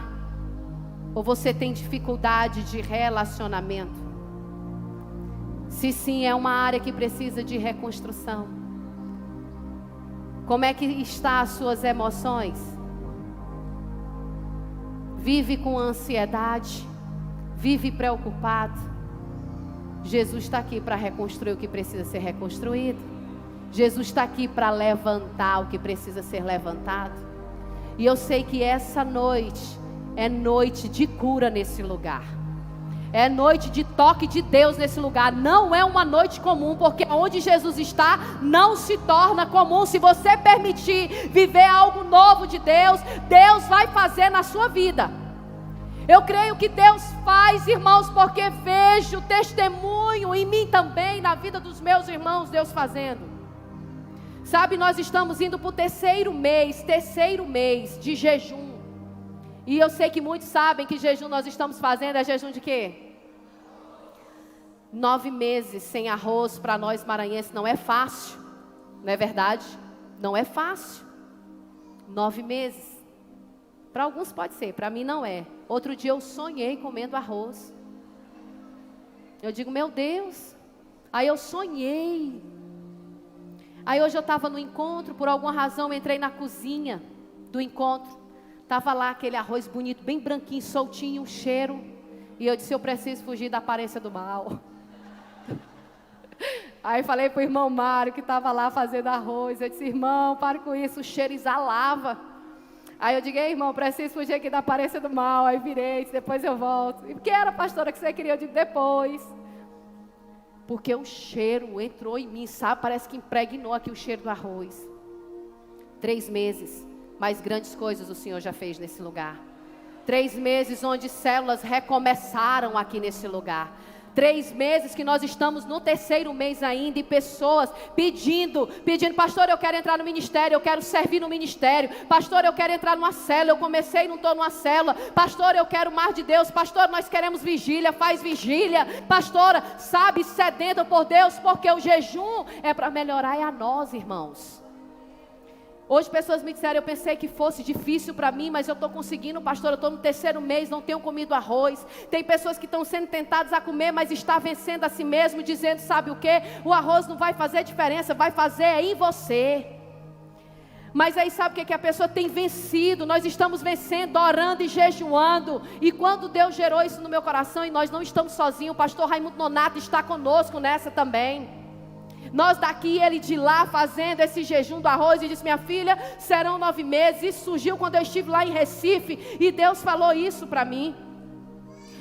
Ou você tem dificuldade de relacionamento? Se sim, é uma área que precisa de reconstrução. Como é que estão as suas emoções? Vive com ansiedade? Vive preocupado? Jesus está aqui para reconstruir o que precisa ser reconstruído. Jesus está aqui para levantar o que precisa ser levantado. E eu sei que essa noite é noite de cura nesse lugar. É noite de toque de Deus nesse lugar. Não é uma noite comum, porque onde Jesus está não se torna comum. Se você permitir viver algo novo de Deus, Deus vai fazer na sua vida. Eu creio que Deus faz, irmãos, porque vejo testemunho em mim também, na vida dos meus irmãos, Deus fazendo. Sabe, nós estamos indo para o terceiro mês de jejum. E eu sei que muitos sabem que jejum nós estamos fazendo é jejum de quê? 9 meses sem arroz para nós maranhenses não é fácil. Não é verdade? Não é fácil. 9 meses. Para alguns pode ser, para mim não é. Outro dia eu sonhei comendo arroz. Eu digo, meu Deus. Aí eu sonhei. Aí hoje eu estava no encontro, por alguma razão eu entrei na cozinha do encontro. Estava lá aquele arroz bonito, bem branquinho, soltinho, um cheiro. E eu disse, eu preciso fugir da aparência do mal. Aí falei para o irmão Mário, que estava lá fazendo arroz. Eu disse, irmão, para com isso, o cheiro exalava. Aí eu digo, irmão, preciso fugir aqui da aparência do mal. Aí virei, disse, depois eu volto. E o que era, pastora, que você queria? Eu digo, depois. Porque o cheiro entrou em mim, sabe? Parece que impregnou aqui o cheiro do arroz. 3 meses, mas grandes coisas o Senhor já fez nesse lugar. 3 meses onde células recomeçaram aqui nesse lugar. 3 meses que nós estamos no terceiro mês ainda, e pessoas pedindo, pastor, eu quero entrar no ministério, eu quero servir no ministério, pastor, eu quero entrar numa célula, eu comecei e não estou numa célula, pastor, eu quero mais de Deus, pastor, nós queremos vigília, faz vigília, pastora, sabe, sedenta por Deus, porque o jejum é para melhorar a nós, irmãos. Hoje pessoas me disseram, eu pensei que fosse difícil para mim, mas eu estou conseguindo, pastor, eu estou no terceiro mês, não tenho comido arroz. Tem pessoas que estão sendo tentadas a comer, mas está vencendo a si mesmo, dizendo, sabe o que? O arroz não vai fazer diferença, vai fazer em você. Mas aí sabe o que a pessoa tem vencido? Nós estamos vencendo, orando e jejuando. E quando Deus gerou isso no meu coração, e nós não estamos sozinhos, o pastor Raimundo Nonato está conosco nessa também. Nós daqui, ele de lá, fazendo esse jejum do arroz, e disse, minha filha, serão 9 meses, isso surgiu quando eu estive lá em Recife, e Deus falou isso para mim.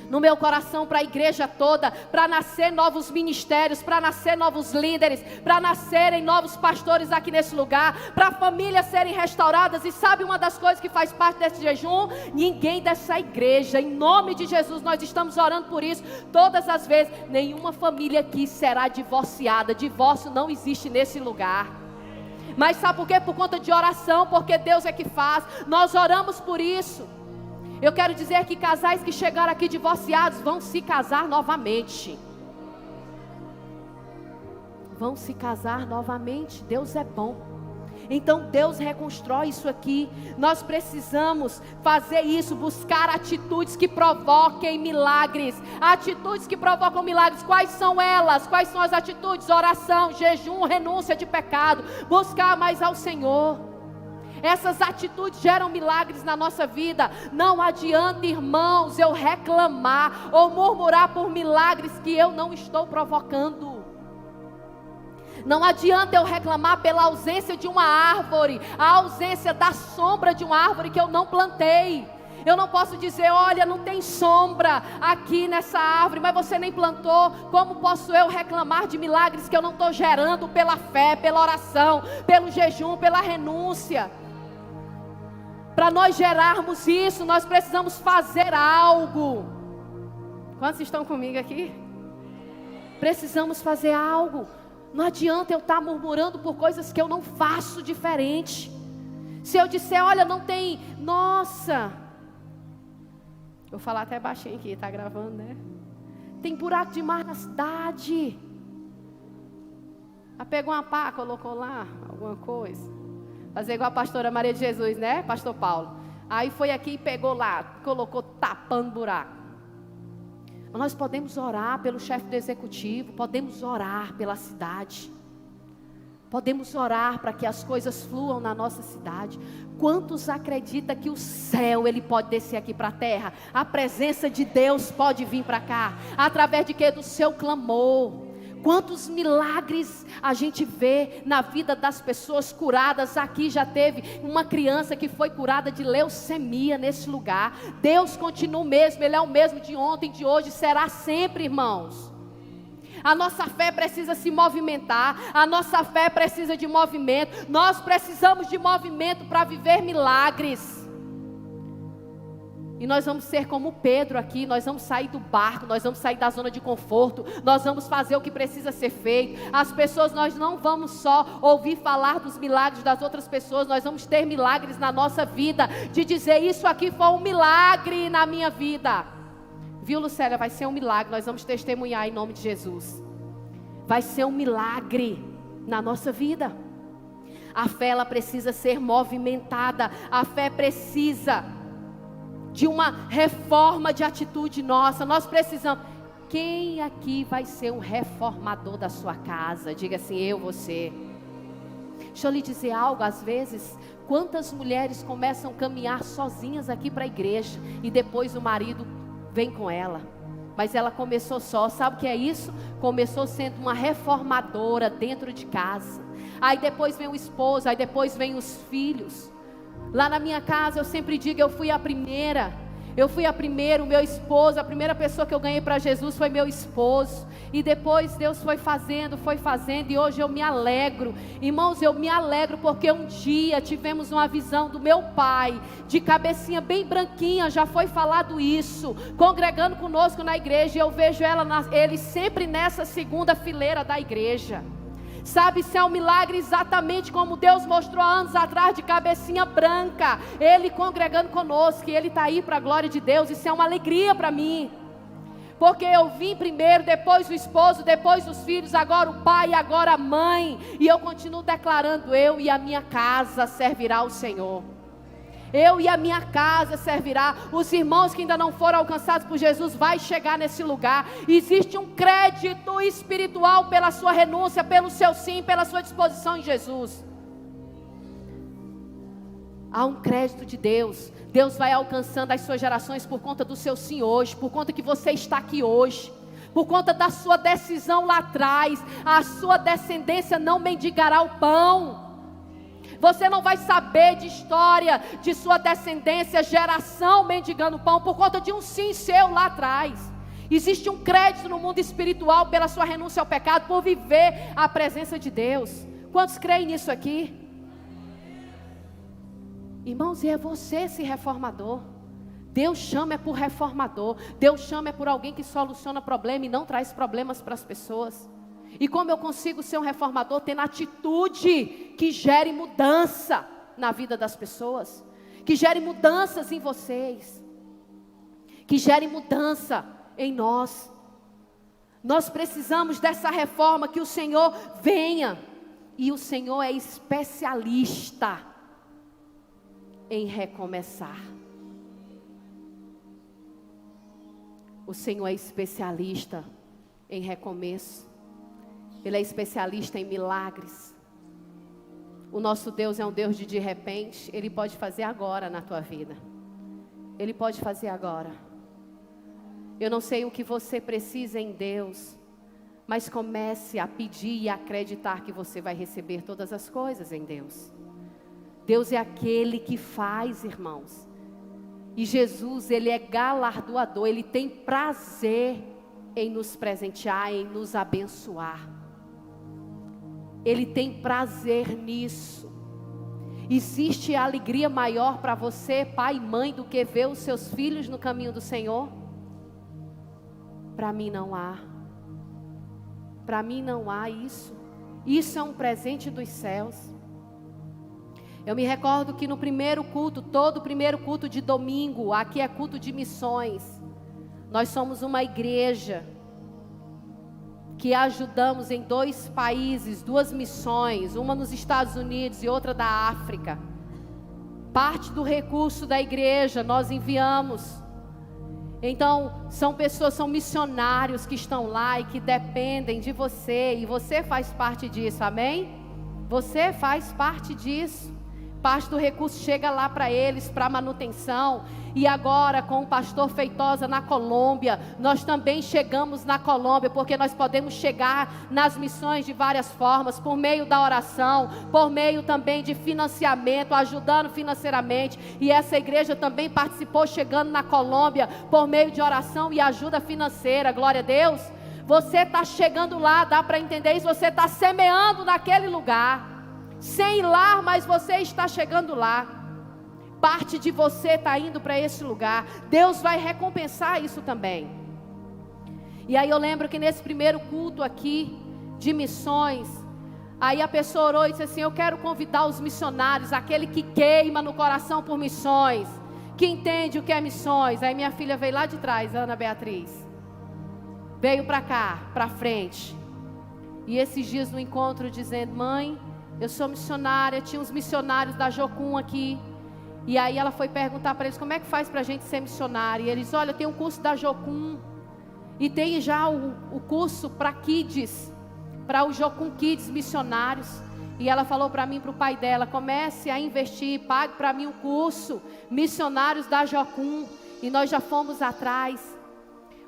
no meu coração para a igreja toda, para nascer novos ministérios, para nascer novos líderes, para nascerem novos pastores aqui nesse lugar, para famílias serem restauradas. E sabe uma das coisas que faz parte desse jejum? Ninguém dessa igreja, em nome de Jesus, nós estamos orando por isso todas as vezes, nenhuma família aqui será divorciada. Divórcio não existe nesse lugar. Mas sabe por quê? Por conta de oração, porque Deus é que faz. Nós oramos por isso. Eu quero dizer que casais que chegaram aqui divorciados vão se casar novamente. Vão se casar novamente. Deus é bom. Então Deus reconstrói isso aqui. Nós precisamos fazer isso, buscar atitudes que provoquem milagres. Atitudes que provocam milagres. Quais são elas? Quais são as atitudes? Oração, jejum, renúncia de pecado. Buscar mais ao Senhor. Essas atitudes geram milagres na nossa vida. Não adianta, irmãos, eu reclamar ou murmurar por milagres que eu não estou provocando. Não adianta eu reclamar pela ausência de uma árvore, a ausência da sombra de uma árvore que eu não plantei. Eu não posso dizer, olha, não tem sombra aqui nessa árvore, mas você nem plantou. Como posso eu reclamar de milagres que eu não estou gerando pela fé, pela oração, pelo jejum, pela renúncia? Para nós gerarmos isso, nós precisamos fazer algo. Quantos estão comigo aqui? Precisamos fazer algo. Não adianta eu estar murmurando por coisas que eu não faço diferente. Se eu disser, olha, não tem, nossa, vou falar até baixinho aqui, está gravando, né? Tem buraco demais na cidade. Pegou uma pá, colocou lá, alguma coisa. Fazer igual a pastora Maria de Jesus, né? Pastor Paulo. Aí foi aqui e pegou lá, colocou tapando buraco. Nós podemos orar pelo chefe do executivo, podemos orar pela cidade. Podemos orar para que as coisas fluam na nossa cidade. Quantos acreditam que o céu ele pode descer aqui para a terra? A presença de Deus pode vir para cá. Através de quê? Do seu clamor. Quantos milagres a gente vê na vida das pessoas curadas. Aqui já teve uma criança que foi curada de leucemia nesse lugar. Deus continua o mesmo, Ele é o mesmo de ontem, de hoje, será sempre, irmãos. A nossa fé precisa se movimentar, a nossa fé precisa de movimento. Nós precisamos de movimento para viver milagres. E nós vamos ser como Pedro aqui, nós vamos sair do barco, nós vamos sair da zona de conforto, nós vamos fazer o que precisa ser feito. As pessoas, nós não vamos só ouvir falar dos milagres das outras pessoas, nós vamos ter milagres na nossa vida, de dizer, isso aqui foi um milagre na minha vida. Viu, Lucélia, vai ser um milagre, nós vamos testemunhar em nome de Jesus. Vai ser um milagre na nossa vida. A fé, ela precisa ser movimentada, a fé precisa de uma reforma de atitude nossa. Nós precisamos. Quem aqui vai ser um reformador da sua casa? Diga assim, eu, você. Deixa eu lhe dizer algo, às vezes, quantas mulheres começam a caminhar sozinhas aqui para a igreja, e depois o marido vem com ela. Mas ela começou só, sabe o que é isso? Começou sendo uma reformadora dentro de casa. Aí depois vem o esposo, aí depois vem os filhos. Lá na minha casa eu sempre digo, eu fui a primeira, o meu esposo, a primeira pessoa que eu ganhei para Jesus foi meu esposo, e depois Deus foi fazendo, e hoje eu me alegro, irmãos, eu me alegro porque um dia tivemos uma visão do meu pai, de cabecinha bem branquinha, já foi falado isso, congregando conosco na igreja, e eu vejo ele sempre nessa segunda fileira da igreja. Sabe, isso é um milagre exatamente como Deus mostrou há anos atrás, de cabecinha branca, Ele congregando conosco, e Ele está aí para a glória de Deus. Isso é uma alegria para mim, porque eu vim primeiro, depois o esposo, depois os filhos, agora o pai, agora a mãe, e eu continuo declarando, eu e a minha casa servirá ao Senhor. Eu e a minha casa servirá. Os irmãos que ainda não foram alcançados por Jesus vai chegar nesse lugar. Existe um crédito espiritual pela sua renúncia, pelo seu sim, pela sua disposição em Jesus. Há um crédito de Deus. Deus vai alcançando as suas gerações por conta do seu sim hoje, por conta que você está aqui hoje, por conta da sua decisão lá atrás. A sua descendência não mendigará o pão. Você não vai saber de história de sua descendência, geração mendigando pão, por conta de um sim seu lá atrás. Existe um crédito no mundo espiritual pela sua renúncia ao pecado, por viver a presença de Deus. Quantos creem nisso aqui? Irmãos, e é você esse reformador. Deus chama é por reformador. Deus chama é por alguém que soluciona problema e não traz problemas para as pessoas. E como eu consigo ser um reformador? Tendo atitude que gere mudança na vida das pessoas, que gere mudanças em vocês, que gere mudança em nós. Nós precisamos dessa reforma, que o Senhor venha. E o Senhor é especialista em recomeçar. O Senhor é especialista em recomeço. Ele é especialista em milagres. O nosso Deus é um Deus de repente. Ele pode fazer agora na tua vida. Ele pode fazer agora. Eu não sei o que você precisa em Deus, mas comece a pedir e acreditar que você vai receber todas as coisas em Deus. Deus é aquele que faz, irmãos. E Jesus, Ele é galardoador. Ele tem prazer em nos presentear, em nos abençoar. Ele tem prazer nisso. Existe alegria maior para você, pai e mãe, do que ver os seus filhos no caminho do Senhor? Para mim não há. Para mim não há isso. Isso é um presente dos céus. Eu me recordo que no primeiro culto, todo primeiro culto de domingo, aqui é culto de missões. Nós somos uma igreja que ajudamos em 2 países, 2 missões, uma nos Estados Unidos e outra da África. Parte do recurso da igreja nós enviamos. Então, são pessoas, são missionários que estão lá e que dependem de você, e você faz parte disso, amém? Você faz parte disso. Parte do recurso chega lá para eles, para manutenção. E agora com o pastor Feitosa na Colômbia, nós também chegamos na Colômbia, porque nós podemos chegar nas missões de várias formas, por meio da oração, por meio também de financiamento, ajudando financeiramente. E essa igreja também participou chegando na Colômbia, por meio de oração e ajuda financeira, glória a Deus. Você está chegando lá, dá para entender isso, você está semeando naquele lugar. Sem ir lá, mas você está chegando lá. Parte de você está indo para esse lugar. Deus vai recompensar isso também. E aí eu lembro que nesse primeiro culto aqui de missões, aí a pessoa orou e disse assim: eu quero convidar os missionários, aquele que queima no coração por missões, que entende o que é missões. Aí minha filha veio lá de trás, Ana Beatriz, veio para cá, para frente. E esses dias no encontro dizendo: mãe, eu sou missionária. Tinha uns missionários da Jocum aqui. E aí ela foi perguntar para eles: como é que faz para a gente ser missionária? E eles: olha, tem um curso da Jocum. E tem já o curso para Kids, para o Jocum Kids missionários. E ela falou para mim, para o pai dela: comece a investir, pague para mim um curso, missionários da Jocum. E nós já fomos atrás.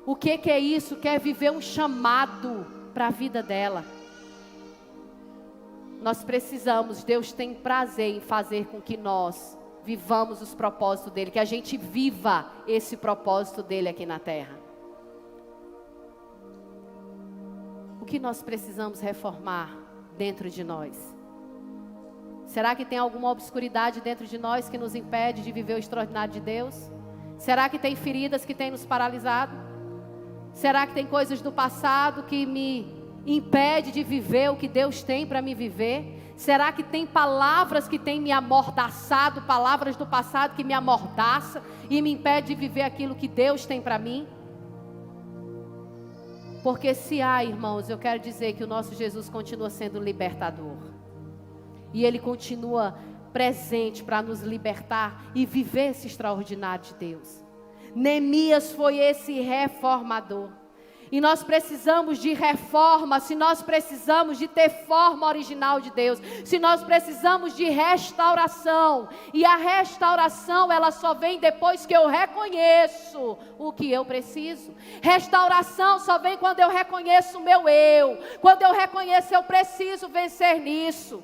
O que é isso? Quer viver um chamado para a vida dela. Nós precisamos, Deus tem prazer em fazer com que nós vivamos os propósitos dEle, que a gente viva esse propósito dEle aqui na terra. O que nós precisamos reformar dentro de nós? Será que tem alguma obscuridade dentro de nós que nos impede de viver o extraordinário de Deus? Será que tem feridas que têm nos paralisado? Será que tem coisas do passado que me impede de viver o que Deus tem para me viver? Será que tem palavras que têm me amordaçado, palavras do passado que me amordaçam e me impede de viver aquilo que Deus tem para mim? Porque se há, irmãos, eu quero dizer que o nosso Jesus continua sendo libertador. E Ele continua presente para nos libertar e viver esse extraordinário de Deus. Neemias foi esse reformador. E nós precisamos de reforma, se nós precisamos de ter forma original de Deus, se nós precisamos de restauração, e a restauração ela só vem depois que eu reconheço o que eu preciso. Restauração só vem quando eu reconheço o meu eu, quando eu reconheço eu preciso vencer nisso.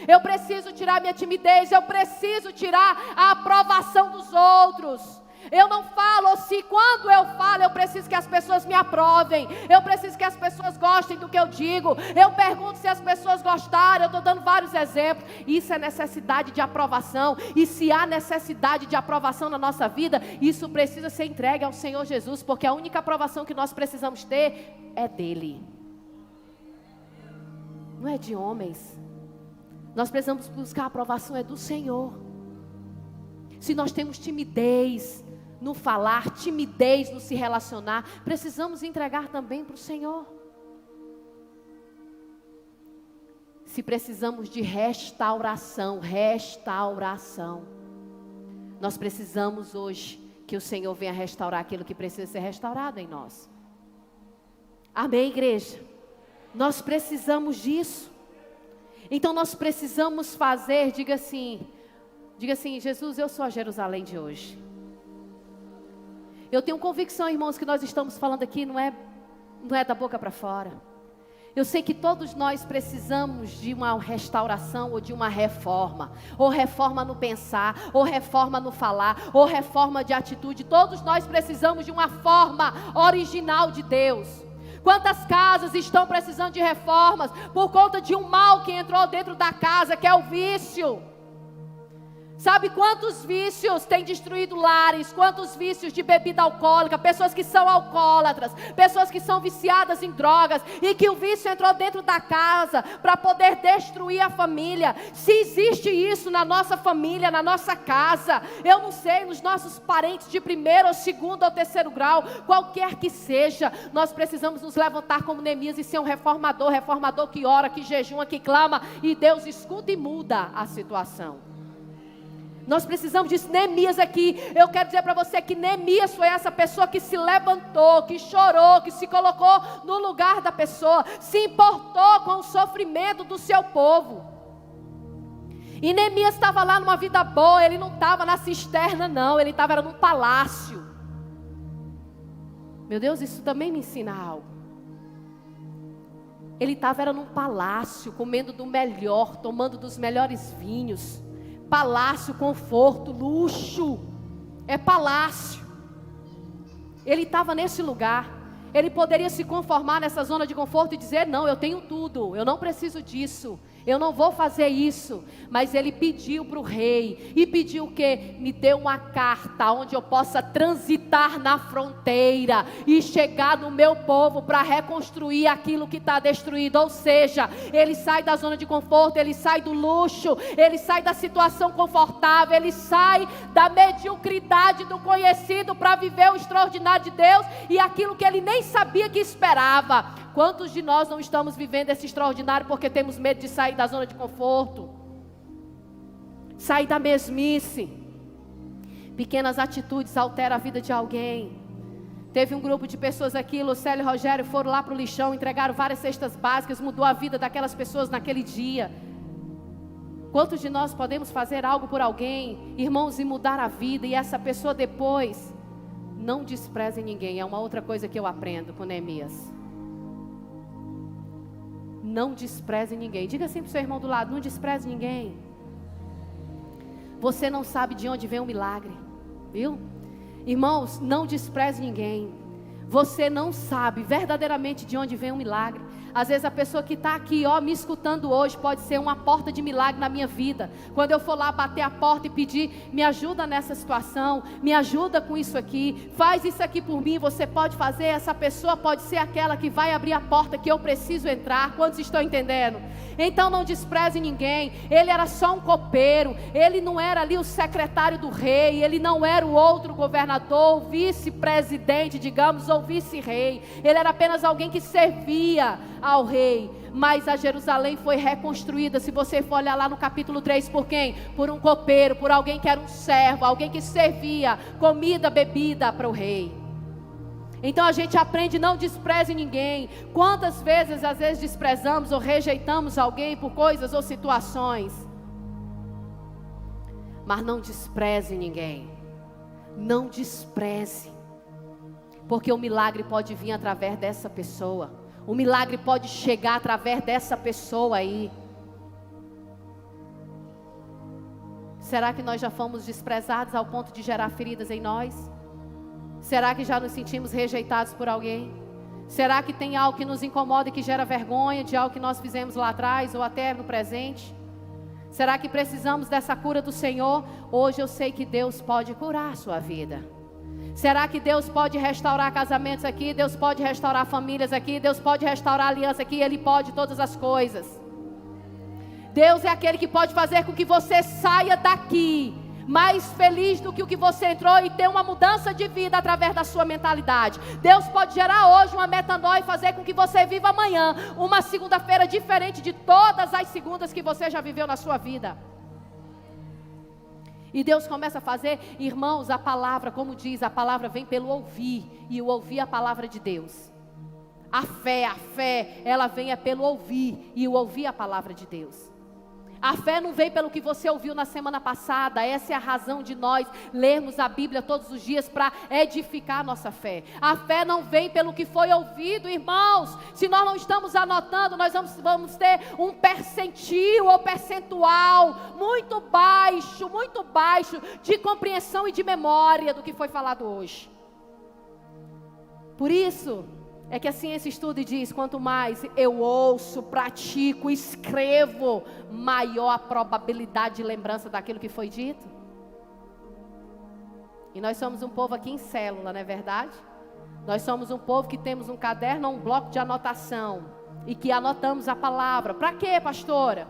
Eu preciso tirar minha timidez. Eu preciso tirar a aprovação dos outros. Eu não falo, ou se quando eu falo, eu preciso que as pessoas me aprovem. Eu preciso que as pessoas gostem do que eu digo. Eu pergunto se as pessoas gostaram. Eu estou dando vários exemplos. Isso é necessidade de aprovação. E se há necessidade de aprovação na nossa vida, isso precisa ser entregue ao Senhor Jesus, porque a única aprovação que nós precisamos ter é dele. Não é de homens. Nós precisamos buscar a aprovação é do Senhor. Se nós temos timidez no falar, timidez no se relacionar, precisamos entregar também para o Senhor. Se precisamos de restauração, nós precisamos hoje que o Senhor venha restaurar aquilo que precisa ser restaurado em nós. Amém, igreja? Nós precisamos disso. Então nós precisamos fazer, diga assim, Jesus, eu sou a Jerusalém de hoje. Eu tenho convicção, irmãos, que nós estamos falando aqui não é da boca para fora. Eu sei que todos nós precisamos de uma restauração ou de uma reforma. Ou reforma no pensar, ou reforma no falar, ou reforma de atitude. Todos nós precisamos de uma forma original de Deus. Quantas casas estão precisando de reformas por conta de um mal que entrou dentro da casa, que é o vício? Sabe quantos vícios têm destruído lares? Quantos vícios de bebida alcoólica? Pessoas que são alcoólatras, pessoas que são viciadas em drogas, e que o vício entrou dentro da casa para poder destruir a família. Se existe isso na nossa família, na nossa casa, eu não sei, nos nossos parentes de primeiro, ou segundo, ou terceiro grau, qualquer que seja, nós precisamos nos levantar como Neemias e ser um reformador que ora, que jejuma, que clama, e Deus escuta e muda a situação. Nós precisamos disso. Neemias aqui, eu quero dizer para você que Neemias foi essa pessoa que se levantou, que chorou, que se colocou no lugar da pessoa, se importou com o sofrimento do seu povo. E Neemias estava lá numa vida boa, ele não estava na cisterna não, ele estava num palácio. Meu Deus, isso também me ensina algo. Ele estava num palácio, comendo do melhor, tomando dos melhores vinhos. Palácio, conforto, luxo, é palácio. Ele estava nesse lugar. Ele poderia se conformar nessa zona de conforto e dizer, não, eu tenho tudo, eu não preciso disso, eu não vou fazer isso. Mas ele pediu para o rei, e pediu o quê? Me dê uma carta onde eu possa transitar na fronteira e chegar no meu povo para reconstruir aquilo que está destruído. Ou seja, ele sai da zona de conforto, ele sai do luxo, ele sai da situação confortável, ele sai da mediocridade do conhecido para viver o extraordinário de Deus e aquilo que ele nem sabia que esperava. Quantos de nós não estamos vivendo esse extraordinário porque temos medo de sair da zona de conforto? Sair da mesmice. Pequenas atitudes alteram a vida de alguém. Teve um grupo de pessoas aqui, Lucélia e Rogério, foram lá para o lixão, entregaram várias cestas básicas, mudou a vida daquelas pessoas naquele dia. Quantos de nós podemos fazer algo por alguém, irmãos, e mudar a vida, e essa pessoa depois, não despreze ninguém. É uma outra coisa que eu aprendo com Neemias. Não despreze ninguém. Diga assim para o seu irmão do lado, não despreze ninguém. Você não sabe de onde vem o milagre, viu? Irmãos, não despreze ninguém. Você não sabe verdadeiramente de onde vem o milagre. Às vezes a pessoa que está aqui, me escutando hoje, pode ser uma porta de milagre na minha vida. Quando eu for lá bater a porta e pedir, me ajuda nessa situação, me ajuda com isso aqui, faz isso aqui por mim, você pode fazer, essa pessoa pode ser aquela que vai abrir a porta que eu preciso entrar. Quantos estão entendendo? Então não despreze ninguém. Ele era só um copeiro, ele não era ali o secretário do rei, ele não era o outro governador, o vice-presidente, digamos, ou vice-rei. Ele era apenas alguém que servia ao rei. Mas a Jerusalém foi reconstruída, se você for olhar lá no capítulo 3, por quem? Por um copeiro, por alguém que era um servo, alguém que servia comida, bebida para o rei. Então a gente aprende, não despreze ninguém. Quantas vezes, às vezes, desprezamos ou rejeitamos alguém por coisas ou situações. Mas não despreze ninguém. Não despreze. Porque o milagre pode vir através dessa pessoa. O milagre pode chegar através dessa pessoa aí. Será que nós já fomos desprezados ao ponto de gerar feridas em nós? Será que já nos sentimos rejeitados por alguém? Será que tem algo que nos incomoda e que gera vergonha de algo que nós fizemos lá atrás ou até no presente? Será que precisamos dessa cura do Senhor? Hoje eu sei que Deus pode curar a sua vida. Será que Deus pode restaurar casamentos aqui? Deus pode restaurar famílias aqui? Deus pode restaurar aliança aqui? Ele pode todas as coisas. Deus é aquele que pode fazer com que você saia daqui mais feliz do que o que você entrou e ter uma mudança de vida através da sua mentalidade. Deus pode gerar hoje uma metanoia e fazer com que você viva amanhã uma segunda-feira diferente de todas as segundas que você já viveu na sua vida. E Deus começa a fazer, irmãos, a palavra, como diz, a palavra vem pelo ouvir, e o ouvir é a palavra de Deus. A fé, ela vem pelo ouvir, e o ouvir é a palavra de Deus. A fé não vem pelo que você ouviu na semana passada. Essa é a razão de nós lermos a Bíblia todos os dias, para edificar a nossa fé. A fé não vem pelo que foi ouvido, irmãos. Se nós não estamos anotando, nós vamos ter um percentil ou percentual muito baixo de compreensão e de memória do que foi falado hoje. Por isso é que a ciência estuda e diz, quanto mais eu ouço, pratico, escrevo, maior a probabilidade de lembrança daquilo que foi dito. E nós somos um povo aqui em célula, não é verdade? Nós somos um povo que temos um caderno ou um bloco de anotação, e que anotamos a palavra. Para quê, pastora?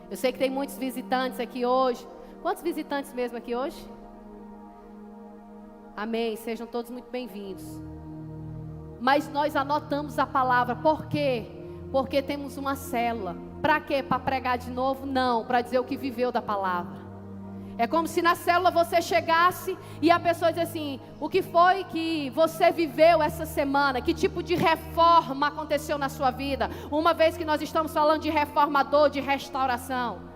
Eu sei que tem muitos visitantes aqui hoje. Quantos visitantes mesmo aqui hoje? Amém, sejam todos muito bem-vindos. Mas nós anotamos a palavra, por quê? Porque temos uma célula. Para quê? Para pregar de novo? Não, para dizer o que viveu da palavra. É como se na célula você chegasse e a pessoa diz assim, o que foi que você viveu essa semana? Que tipo de reforma aconteceu na sua vida? Uma vez que nós estamos falando de reformador, de restauração.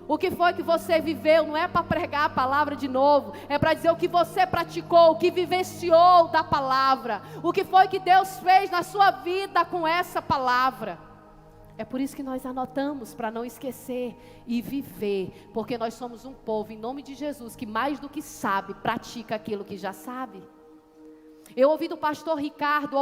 O que foi que você viveu? Não é para pregar a palavra de novo, é para dizer o que você praticou, o que vivenciou da palavra. O que foi que Deus fez na sua vida com essa palavra. É por isso que nós anotamos, para não esquecer e viver. Porque nós somos um povo, em nome de Jesus, que mais do que sabe, pratica aquilo que já sabe. Eu ouvi do pastor Ricardo,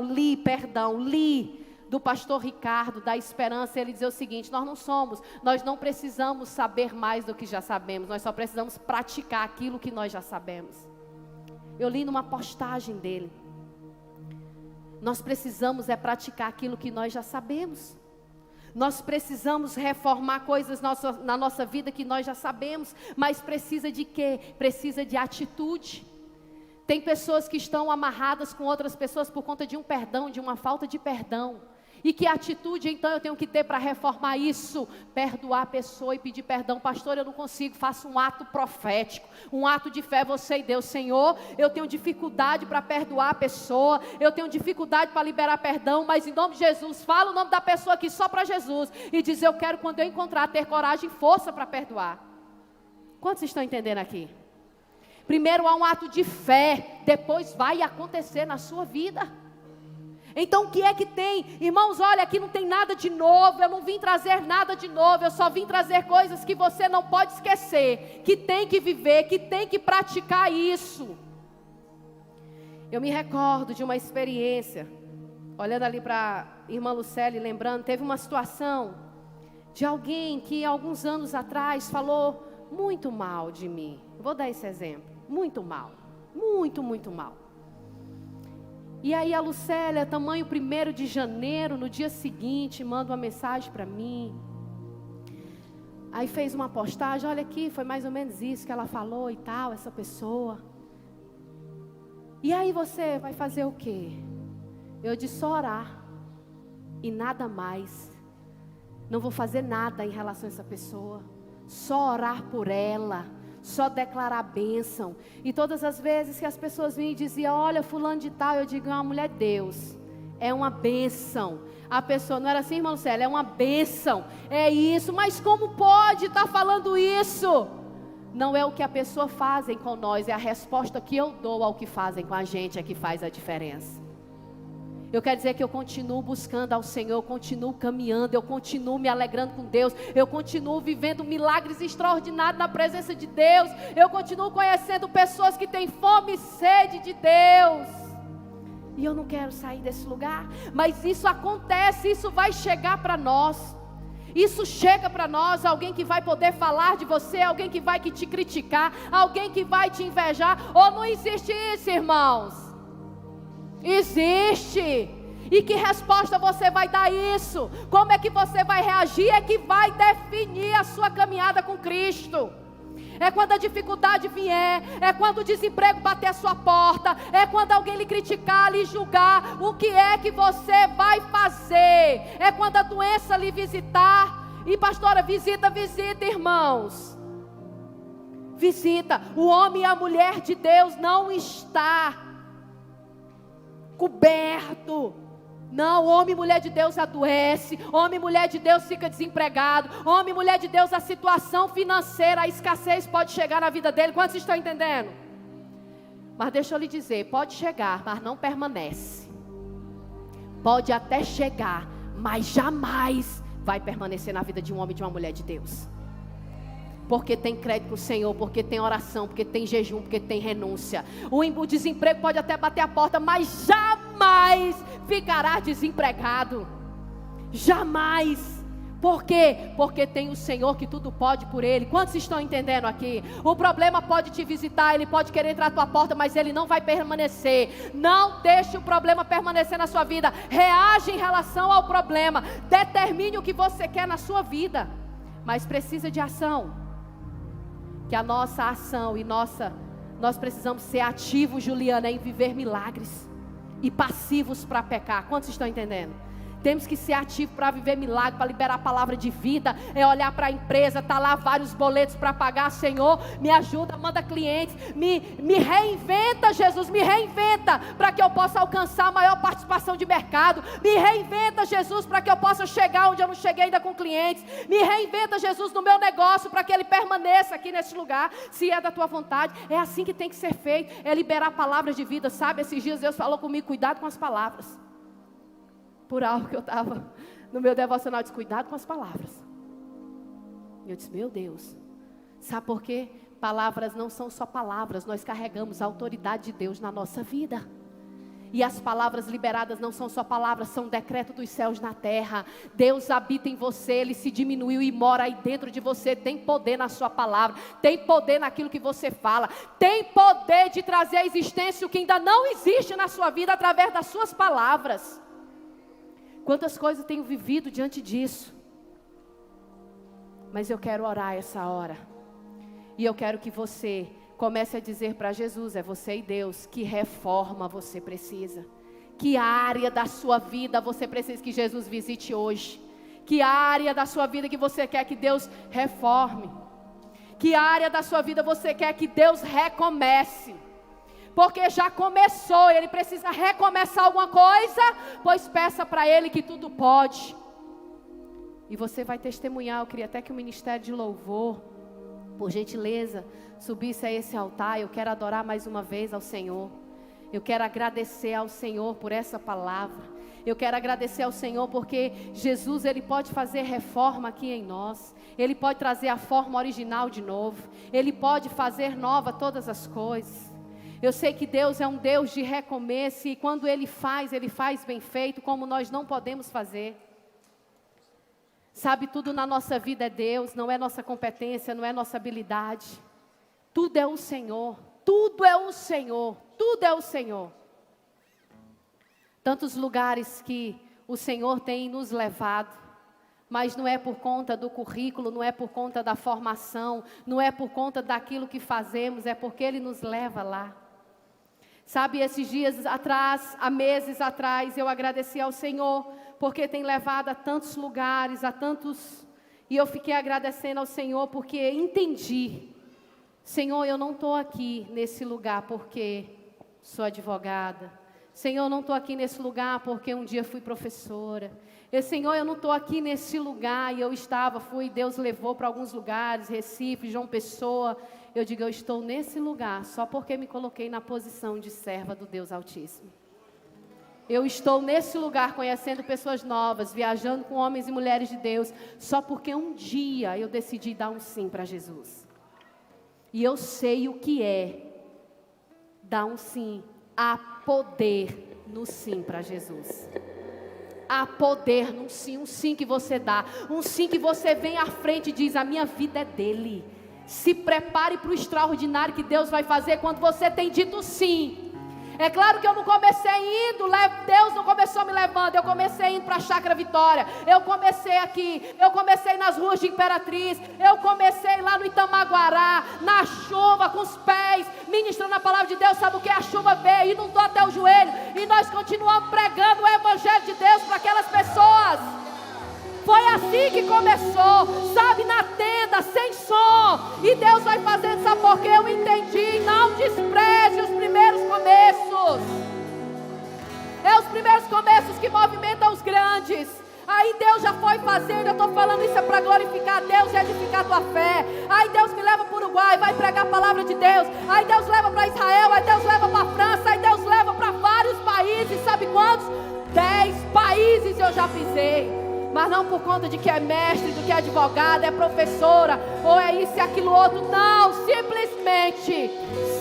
li do pastor Ricardo, da Esperança, ele dizer o seguinte, nós não precisamos saber mais do que já sabemos, nós só precisamos praticar aquilo que nós já sabemos. Eu li numa postagem dele, nós precisamos praticar aquilo que nós já sabemos. Nós precisamos reformar coisas na nossa vida que nós já sabemos, mas precisa de quê? Precisa de atitude. Tem pessoas que estão amarradas com outras pessoas por conta de um perdão, de uma falta de perdão. E que atitude então eu tenho que ter para reformar isso? Perdoar a pessoa e pedir perdão. Pastor, eu não consigo, faço um ato profético, um ato de fé, você e Deus. Senhor, eu tenho dificuldade para perdoar a pessoa, eu tenho dificuldade para liberar perdão, mas em nome de Jesus, fala o nome da pessoa aqui só para Jesus, e diz, eu quero quando eu encontrar, ter coragem e força para perdoar. Quantos estão entendendo aqui? Primeiro há um ato de fé, depois vai acontecer na sua vida. Então o que é que tem? Irmãos, olha, aqui não tem nada de novo, eu não vim trazer nada de novo, eu só vim trazer coisas que você não pode esquecer, que tem que viver, que tem que praticar isso. Eu me recordo de uma experiência, olhando ali para a irmã Lucélia, lembrando, teve uma situação de alguém que alguns anos atrás falou muito mal de mim. Vou dar esse exemplo, muito mal, muito mal. E aí a Lucélia, tamanho 1º de janeiro, no dia seguinte, manda uma mensagem para mim. Aí fez uma postagem, olha aqui, foi mais ou menos isso que ela falou e tal, essa pessoa. E aí você vai fazer o quê? Eu disse, só orar e nada mais. Não vou fazer nada em relação a essa pessoa. Só orar por ela. Só declarar bênção. E todas as vezes que as pessoas vinham e diziam, olha, fulano de tal, eu digo, é uma mulher de Deus. É uma bênção. A pessoa, não era assim, irmã Lucélia? É uma bênção. É isso, mas como pode estar falando isso? Não é o que a pessoa fazem com nós, é a resposta que eu dou ao que fazem com a gente, é que faz a diferença. Eu quero dizer que eu continuo buscando ao Senhor, eu continuo caminhando, eu continuo me alegrando com Deus, eu continuo vivendo milagres extraordinários na presença de Deus, eu continuo conhecendo pessoas que têm fome e sede de Deus. E eu não quero sair desse lugar, mas isso acontece, isso vai chegar para nós. Isso chega para nós, alguém que vai poder falar de você, alguém que vai te criticar, alguém que vai te invejar. Ou não existe isso, irmãos? Existe. E que resposta você vai dar a isso? Como é que você vai reagir? É que vai definir a sua caminhada com Cristo. É quando a dificuldade vier, é quando o desemprego bater a sua porta, é quando alguém lhe criticar, lhe julgar, o que é que você vai fazer? É quando a doença lhe visitar. E pastora, visita, irmãos. Visita. O homem e a mulher de Deus não está coberto. Não, homem e mulher de Deus adoece, homem e mulher de Deus fica desempregado, homem e mulher de Deus, a situação financeira, a escassez pode chegar na vida dele. Quantos estão entendendo? Mas deixa eu lhe dizer, pode chegar, mas não permanece. Pode até chegar, mas jamais vai permanecer na vida de um homem e de uma mulher de Deus. Porque tem crédito para o Senhor, porque tem oração, porque tem jejum, porque tem renúncia. O desemprego pode até bater a porta, mas jamais ficará desempregado. Jamais. Por quê? Porque tem o Senhor que tudo pode por Ele. Quantos estão entendendo aqui? O problema pode te visitar, ele pode querer entrar na tua porta, mas ele não vai permanecer. Não deixe o problema permanecer na sua vida. Reage em relação ao problema. Determine o que você quer na sua vida. Mas precisa de ação. Que a nossa ação e nós precisamos ser ativos, Juliana, em viver milagres. E passivos para pecar. Quantos estão entendendo? Temos que ser ativos para viver milagre, para liberar a palavra de vida. É olhar para a empresa, tá lá vários boletos para pagar. Senhor, me ajuda, manda clientes, me reinventa, Jesus, me reinventa, para que eu possa alcançar a maior participação de mercado. Me reinventa, Jesus, para que eu possa chegar onde eu não cheguei ainda com clientes. Me reinventa, Jesus, no meu negócio, para que ele permaneça aqui nesse lugar, se é da tua vontade. É assim que tem que ser feito, é liberar palavras de vida, sabe? Esses dias Deus falou comigo, cuidado com as palavras. Por algo que eu estava no meu devocional, disse, cuidado com as palavras. E eu disse, meu Deus, sabe por quê? Palavras não são só palavras, nós carregamos a autoridade de Deus na nossa vida. E as palavras liberadas não são só palavras, são decreto dos céus na terra. Deus habita em você, Ele se diminuiu e mora aí dentro de você. Tem poder na sua palavra, tem poder naquilo que você fala, tem poder de trazer à existência o que ainda não existe na sua vida através das suas palavras. Quantas coisas eu tenho vivido diante disso. Mas eu quero orar essa hora. E eu quero que você comece a dizer para Jesus, é você e Deus, que reforma você precisa. Que área da sua vida você precisa que Jesus visite hoje. Que área da sua vida que você quer que Deus reforme. Que área da sua vida você quer que Deus recomece. Porque já começou, ele precisa recomeçar alguma coisa, pois peça para ele que tudo pode. E você vai testemunhar. Eu queria até que o ministério de louvor, por gentileza, subisse a esse altar. Eu quero adorar mais uma vez ao Senhor. Eu quero agradecer ao Senhor por essa palavra. Eu quero agradecer ao Senhor porque Jesus, Ele pode fazer reforma aqui em nós. Ele pode trazer a forma original de novo. Ele pode fazer nova todas as coisas. Eu sei que Deus é um Deus de recomeço e quando Ele faz bem feito, como nós não podemos fazer. Sabe, tudo na nossa vida é Deus, não é nossa competência, não é nossa habilidade. Tudo é o Senhor, tudo é o Senhor, tudo é o Senhor. Tantos lugares que o Senhor tem nos levado, mas não é por conta do currículo, não é por conta da formação, não é por conta daquilo que fazemos, é porque Ele nos leva lá. Sabe, esses dias atrás, há meses atrás, eu agradeci ao Senhor, porque tem levado a tantos lugares, e eu fiquei agradecendo ao Senhor, porque entendi, Senhor, eu não estou aqui nesse lugar porque sou advogada, Senhor, eu não estou aqui nesse lugar porque um dia fui professora, Senhor, eu não estou aqui nesse lugar, e eu Deus levou para alguns lugares, Recife, João Pessoa. Eu digo, eu estou nesse lugar só porque me coloquei na posição de serva do Deus Altíssimo. Eu estou nesse lugar conhecendo pessoas novas, viajando com homens e mulheres de Deus, só porque um dia eu decidi dar um sim para Jesus. E eu sei o que é dar um sim. Há poder no sim para Jesus. Há poder num sim, um sim que você dá, um sim que você vem à frente e diz: a minha vida é dele. Se prepare para o extraordinário que Deus vai fazer quando você tem dito sim. É claro que eu não comecei indo, Deus não começou me levando, eu comecei indo para a Chácara Vitória, eu comecei aqui, eu comecei nas ruas de Imperatriz, eu comecei lá no Itamaguará, na chuva, com os pés, ministrando a palavra de Deus. Sabe o que? A chuva veio, inundou até o joelho, e nós continuamos pregando o Evangelho de Deus para aquelas pessoas. Foi assim que começou, sabe, na tenda, sem som. E Deus vai fazendo, sabe por quê? Eu entendi. Não despreze os primeiros começos. É os primeiros começos que movimentam os grandes. Aí Deus já foi fazendo, eu estou falando isso é para glorificar Deus e edificar a tua fé. Aí Deus me leva para o Uruguai, vai pregar a palavra de Deus. Aí Deus leva para Israel, aí Deus leva para a França, aí Deus leva para vários países. Sabe quantos? 10 países eu já pisei. Mas não por conta de que é mestre, do que é advogada, é professora, ou é isso e aquilo outro. Não, simplesmente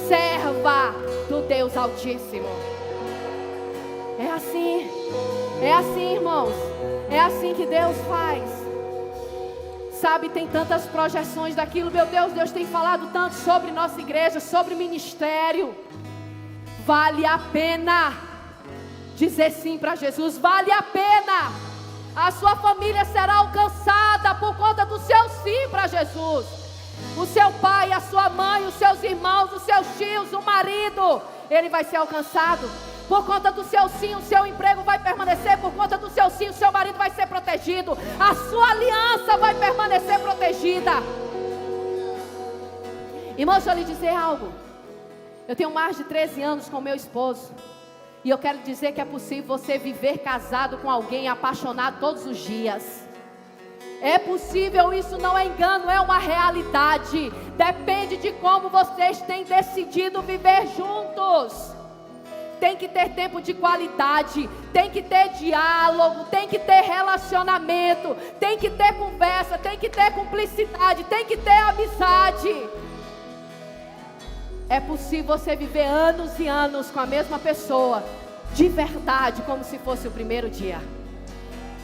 serva do Deus Altíssimo. É assim, irmãos. É assim que Deus faz. Sabe, tem tantas projeções daquilo. Meu Deus, Deus tem falado tanto sobre nossa igreja, sobre ministério. Vale a pena dizer sim para Jesus. Vale a pena. A sua família será alcançada por conta do seu sim para Jesus. O seu pai, a sua mãe, os seus irmãos, os seus tios, o marido, ele vai ser alcançado. Por conta do seu sim, o seu emprego vai permanecer. Por conta do seu sim, o seu marido vai ser protegido. A sua aliança vai permanecer protegida. Irmão, deixa eu lhe dizer algo. Eu tenho mais de 13 anos com meu esposo. E eu quero dizer que é possível você viver casado com alguém apaixonado todos os dias. É possível, isso não é engano, é uma realidade. Depende de como vocês têm decidido viver juntos. Tem que ter tempo de qualidade, tem que ter diálogo, tem que ter relacionamento, tem que ter conversa, tem que ter cumplicidade, tem que ter amizade. É possível você viver anos e anos com a mesma pessoa, de verdade, como se fosse o primeiro dia.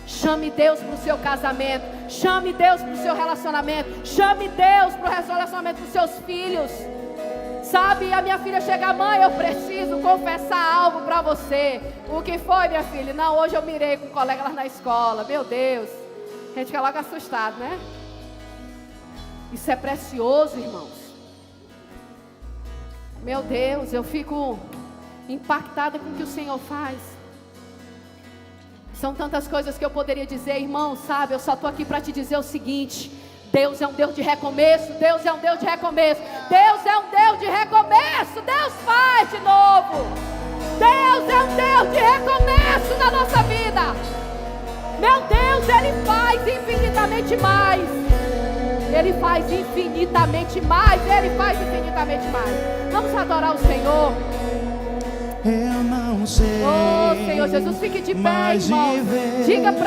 Chame Deus para o seu casamento, chame Deus para o seu relacionamento, chame Deus para o relacionamento dos seus filhos. Sabe, a minha filha chega: mãe, eu preciso confessar algo para você. O que foi, minha filha? Não, hoje eu mirei com um colega lá na escola. Meu Deus, a gente fica logo assustado, né? Isso é precioso, irmãos. Meu Deus, eu fico impactada com o que o Senhor faz. São tantas coisas que eu poderia dizer, irmão, sabe? Eu só estou aqui para te dizer o seguinte: Deus é um Deus de recomeço, Deus é um Deus de recomeço, Deus é um Deus de recomeço, Deus faz de novo. Deus é um Deus de recomeço na nossa vida. Meu Deus, Ele faz infinitamente mais. Ele faz infinitamente mais, Ele faz infinitamente mais. Vamos adorar o Senhor. Eu não sei. Oh Senhor Jesus, fique de pé, irmão. Diga para